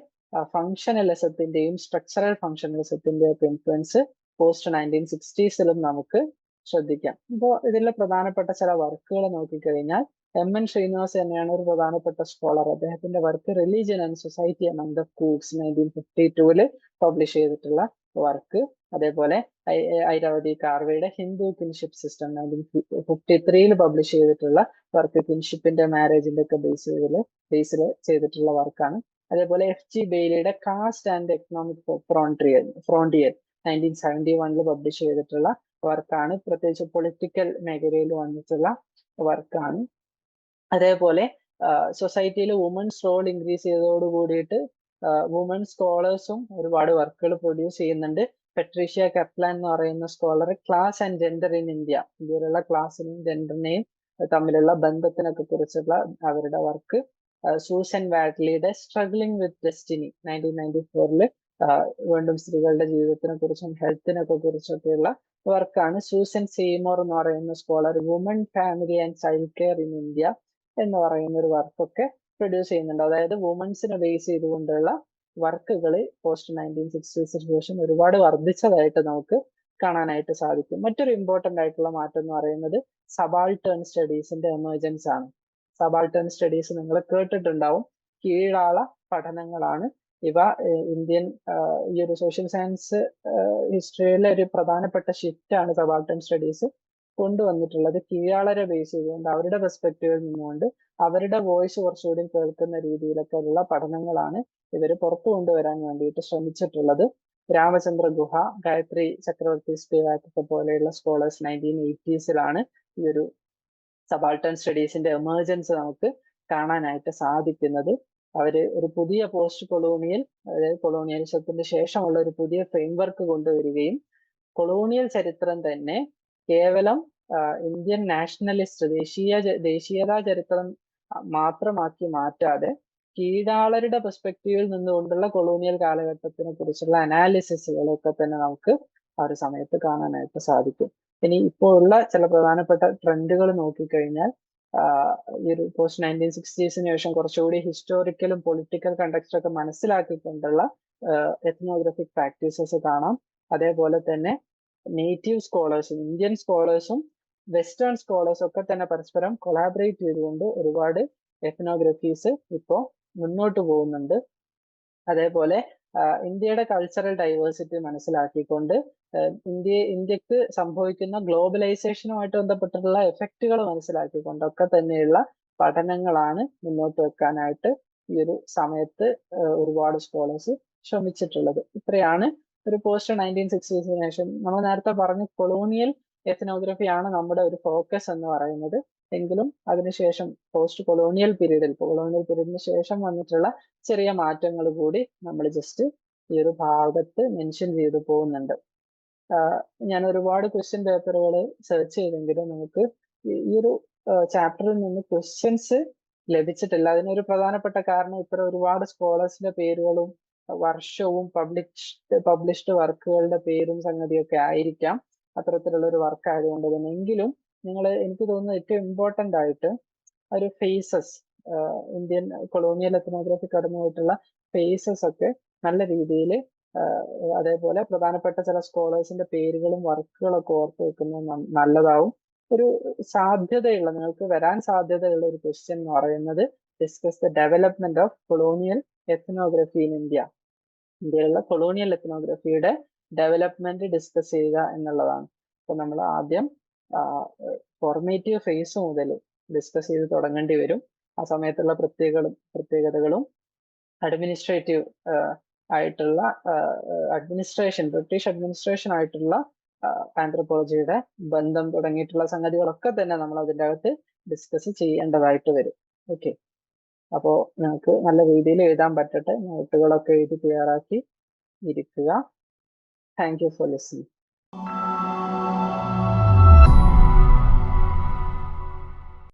ഫങ്ഷണലിസത്തിന്റെയും സ്ട്രക്ചറൽ ഫങ്ഷണലിസത്തിന്റെയും ഒക്കെ ഇൻഫ്ലുവൻസ് പോസ്റ്റ് 1960s നമുക്ക് ശ്രദ്ധിക്കാം. ഇപ്പോൾ ഇതിലെ പ്രധാനപ്പെട്ട ചില വർക്കുകൾ നോക്കിക്കഴിഞ്ഞാൽ MN ശ്രീനിവാസ് തന്നെയാണ് ഒരു പ്രധാനപ്പെട്ട സ്കോളർ. അദ്ദേഹത്തിന്റെ work religion and society among the Coorgs 1952-ല് പബ്ലിഷ് ചെയ്തിട്ടുള്ള വർക്ക്. അതേപോലെ ഐരാവതി കാർവയുടെ ഹിന്ദു കിൻഷിപ്പ് സിസ്റ്റം 1953-ല് പബ്ലിഷ് ചെയ്തിട്ടുള്ള വർക്ക്, കിൻഷിപ്പിന്റെ മാരേജിന്റെ ഒക്കെ ബേസിൽ ചെയ്തിട്ടുള്ള വർക്കാണ്. അതേപോലെ FG ബെയ്ലിയുടെ കാസ്റ്റ് ആൻഡ് എക്കണോമിക് ഫ്രോണ്ടിയർ 1971-ല് പബ്ലിഷ് ചെയ്തിട്ടുള്ള വർക്കാണ്. പ്രത്യേകിച്ച് പൊളിറ്റിക്കൽ മേഖലയിൽ വന്നിട്ടുള്ള വർക്കാണ്. അതേപോലെ സൊസൈറ്റിയിൽ വുമൻസ് റോൾ ഇൻക്രീസ് ചെയ്തതോട് കൂടിയിട്ട് വുമൻ സ്കോളേഴ്സും ഒരുപാട് വർക്കുകൾ പ്രൊഡ്യൂസ് ചെയ്യുന്നുണ്ട്. പെട്രീഷ്യ കപ്ലാൻ എന്ന് പറയുന്ന scholar class and gender in ഇന്ത്യയിലുള്ള ക്ലാസ്സിനെയും ജെൻഡറിനെയും തമ്മിലുള്ള ബന്ധത്തിനൊക്കെ കുറിച്ചുള്ള അവരുടെ വർക്ക്. സൂസൻ വാഡ്ലിയുടെ സ്ട്രഗ്ലിംഗ് വിത്ത് ഡെസ്റ്റിനി 1994-ല് വീണ്ടും സ്ത്രീകളുടെ ജീവിതത്തിനെ കുറിച്ചും ഹെൽത്തിനൊക്കെ കുറിച്ചൊക്കെയുള്ള വർക്കാണ്. സൂസൻ സെയ്മോർ എന്ന് പറയുന്ന scholar woman family and child care in India എന്ന് പറയുന്ന ഒരു വർക്കൊക്കെ പ്രൊഡ്യൂസ് ചെയ്യുന്നുണ്ട്. അതായത് വുമൻസിനെ ബേസ് ചെയ്തുകൊണ്ടുള്ള വർക്കുകൾ പോസ്റ്റ് 1960s ശേഷം ഒരുപാട് വർദ്ധിച്ചതായിട്ട് നമുക്ക് കാണാനായിട്ട് സാധിക്കും. മറ്റൊരു ഇമ്പോർട്ടന്റ് ആയിട്ടുള്ള മാറ്റം എന്ന് പറയുന്നത് സബാൾട്ടേൺ സ്റ്റഡീസിന്റെ എമർജൻസ് ആണ്. സബാൾട്ടേൺ സ്റ്റഡീസ് നിങ്ങൾ കേട്ടിട്ടുണ്ടാവും. കീഴാള പഠനങ്ങളാണ് ഇവ. ഇന്ത്യൻ ഈ ഒരു സോഷ്യൽ സയൻസ് ഹിസ്റ്ററിയിലെ ഒരു പ്രധാനപ്പെട്ട ഷിഫ്റ്റ് ആണ് സബാൾട്ടേൺ സ്റ്റഡീസ് കൊണ്ടുവന്നിട്ടുള്ളത്. കീഴാളരെ ബേസ് ചെയ്തുകൊണ്ട് അവരുടെ പെർസ്പെക്റ്റീവിൽ നിന്നുകൊണ്ട് അവരുടെ വോയിസ് കുറച്ചുകൂടി കേൾക്കുന്ന രീതിയിലൊക്കെ ഉള്ള പഠനങ്ങളാണ് ഇവർ പുറത്തു കൊണ്ടുവരാൻ വേണ്ടിയിട്ട് ശ്രമിച്ചിട്ടുള്ളത്. രാമചന്ദ്ര ഗുഹ, ഗായത്രി ചക്രവർത്തി സ്പിവാക് ഒക്കെ പോലെയുള്ള സ്കോളേഴ്സ് 1980s ഈ ഒരു സബാൾട്ടൺ സ്റ്റഡീസിന്റെ എമേർജൻസ് നമുക്ക് കാണാനായിട്ട് സാധിക്കുന്നത്. അവര് ഒരു പുതിയ പോസ്റ്റ് കൊളോണിയൽ, അതായത് കൊളോണിയലിസത്തിന്റെ ശേഷമുള്ള ഒരു പുതിയ ഫ്രെയിംവർക്ക് കൊണ്ടുവരികയും കൊളോണിയൽ ചരിത്രം തന്നെ കേവലം ഇന്ത്യൻ നാഷണലിസ്റ്റ് ദേശീയതാ ചരിത്രം മാത്രമാക്കി മാറ്റാതെ കീഴാളരുടെ പെർസ്പെക്റ്റീവിൽ നിന്നുകൊണ്ടുള്ള കൊളോണിയൽ കാലഘട്ടത്തിനെ കുറിച്ചുള്ള അനാലിസിസുകളൊക്കെ തന്നെ നമുക്ക് ആ ഒരു സമയത്ത് കാണാനായിട്ട് സാധിക്കും. ഇനി ഇപ്പോൾ ഉള്ള ചില പ്രധാനപ്പെട്ട ട്രെൻഡുകൾ നോക്കിക്കഴിഞ്ഞാൽ ഈ ഒരു പോസ്റ്റ് 1960s ശേഷം കുറച്ചുകൂടി ഹിസ്റ്റോറിക്കലും പൊളിറ്റിക്കൽ കണ്ടക്സ്റ്റ് ഒക്കെ മനസ്സിലാക്കിക്കൊണ്ടുള്ള എത്നോഗ്രഫിക് പ്രാക്ടീസസ് കാണാം. അതേപോലെ തന്നെ നേറ്റീവ് സ്കോളേഴ്സും ഇന്ത്യൻ സ്കോളേഴ്സും വെസ്റ്റേൺ സ്കോളേഴ്സും ഒക്കെ തന്നെ പരസ്പരം കൊളാബറേറ്റ് ചെയ്തുകൊണ്ട് ഒരുപാട് എത്നോഗ്രഫീസ് ഇപ്പോൾ മുന്നോട്ട് പോകുന്നുണ്ട്. അതേപോലെ ഇന്ത്യയുടെ കൾച്ചറൽ ഡൈവേഴ്സിറ്റി മനസ്സിലാക്കിക്കൊണ്ട് ഇന്ത്യക്ക് സംഭവിക്കുന്ന ഗ്ലോബലൈസേഷനുമായിട്ട് ബന്ധപ്പെട്ടിട്ടുള്ള എഫക്റ്റുകൾ മനസ്സിലാക്കിക്കൊണ്ടൊക്കെ തന്നെയുള്ള പഠനങ്ങളാണ് മുന്നോട്ട് വെക്കാനായിട്ട് ഈ ഒരു സമയത്ത് ഒരുപാട് സ്കോളേഴ്സ് ശ്രമിച്ചിട്ടുള്ളത്. ഇത്രയാണ് ഒരു പോസ്റ്റ് 1960s ശേഷം നമ്മൾ നേരത്തെ പറഞ്ഞ കൊളോണിയൽ എത്നോഗ്രഫിയാണ് നമ്മുടെ ഒരു ഫോക്കസ് എന്ന് പറയുന്നത്. എങ്കിലും അതിനുശേഷം പോസ്റ്റ് കൊളോണിയൽ പീരീഡിന് ശേഷം വന്നിട്ടുള്ള ചെറിയ മാറ്റങ്ങൾ കൂടി നമ്മൾ ജസ്റ്റ് ഈ ഒരു ഭാഗത്ത് മെൻഷൻ ചെയ്തു പോകുന്നുണ്ട്. ഞാൻ ഒരുപാട് ക്വസ്റ്റ്യൻ പേപ്പറുകൾ സെർച്ച് ചെയ്തെങ്കിലും നമുക്ക് ഈ ഒരു ചാപ്റ്ററിൽ നിന്ന് ക്വസ്റ്റ്യൻസ് ലഭിച്ചിട്ടില്ല. അതിനൊരു പ്രധാനപ്പെട്ട കാരണം ഇത്ര ഒരുപാട് സ്കോളേഴ്സിന്റെ പേരുകളും വർഷവും പബ്ലിഷ്ഡ് വർക്കുകളുടെ പേരും സംഗതിയൊക്കെ ആയിരിക്കാം അത്തരത്തിലുള്ള ഒരു വർക്ക് ആയതുകൊണ്ട് തന്നെ. എങ്കിലും നിങ്ങൾ എനിക്ക് തോന്നുന്നത് ഏറ്റവും ഇമ്പോർട്ടൻ്റ് ആയിട്ട് ഒരു ഫേസസ്, ഇന്ത്യൻ കൊളോണിയൽ എത്നോഗ്രഫി കടന്നു പോയിട്ടുള്ള ഫേസസ് ഒക്കെ നല്ല രീതിയിൽ അതേപോലെ പ്രധാനപ്പെട്ട ചില സ്കോളേഴ്സിന്റെ പേരുകളും വർക്കുകളൊക്കെ ഓർത്ത് വെക്കുന്നത് നല്ലതാവും. ഒരു സാധ്യതയുള്ള, നിങ്ങൾക്ക് വരാൻ സാധ്യതയുള്ള ഒരു ക്വസ്റ്റ്യൻ എന്ന് പറയുന്നത് discuss the development of colonial ethnography in India. ഇന്ത്യയിലുള്ള കൊളോണിയൽ എത്നോഗ്രഫിയുടെ ഡെവലപ്മെന്റ് ഡിസ്കസ് ചെയ്യുക എന്നുള്ളതാണ്. അപ്പൊ നമ്മൾ ആദ്യം ഫോർമേറ്റീവ് ഫേസ് മുതൽ ഡിസ്കസ് ചെയ്ത് തുടങ്ങേണ്ടി വരും. ആ സമയത്തുള്ള പ്രത്യേകതകളും അഡ്മിനിസ്ട്രേറ്റീവ് ആയിട്ടുള്ള ബ്രിട്ടീഷ് അഡ്മിനിസ്ട്രേഷൻ ആയിട്ടുള്ള ആന്ത്രോപോളജിയുടെ ബന്ധം തുടങ്ങിയിട്ടുള്ള സംഗതികളൊക്കെ തന്നെ നമ്മൾ അതിൻ്റെ അകത്ത് ഡിസ്കസ് ചെയ്യേണ്ടതായിട്ട് വരും. ഓക്കെ, അപ്പോൾ നിങ്ങൾക്ക് നല്ല രീതിയിൽ എഴുതാൻ പറ്റട്ടെ. നോട്ടുകളൊക്കെ എഴുതി തയ്യാറാക്കി ഇരിക്കുക. Thank you for listening.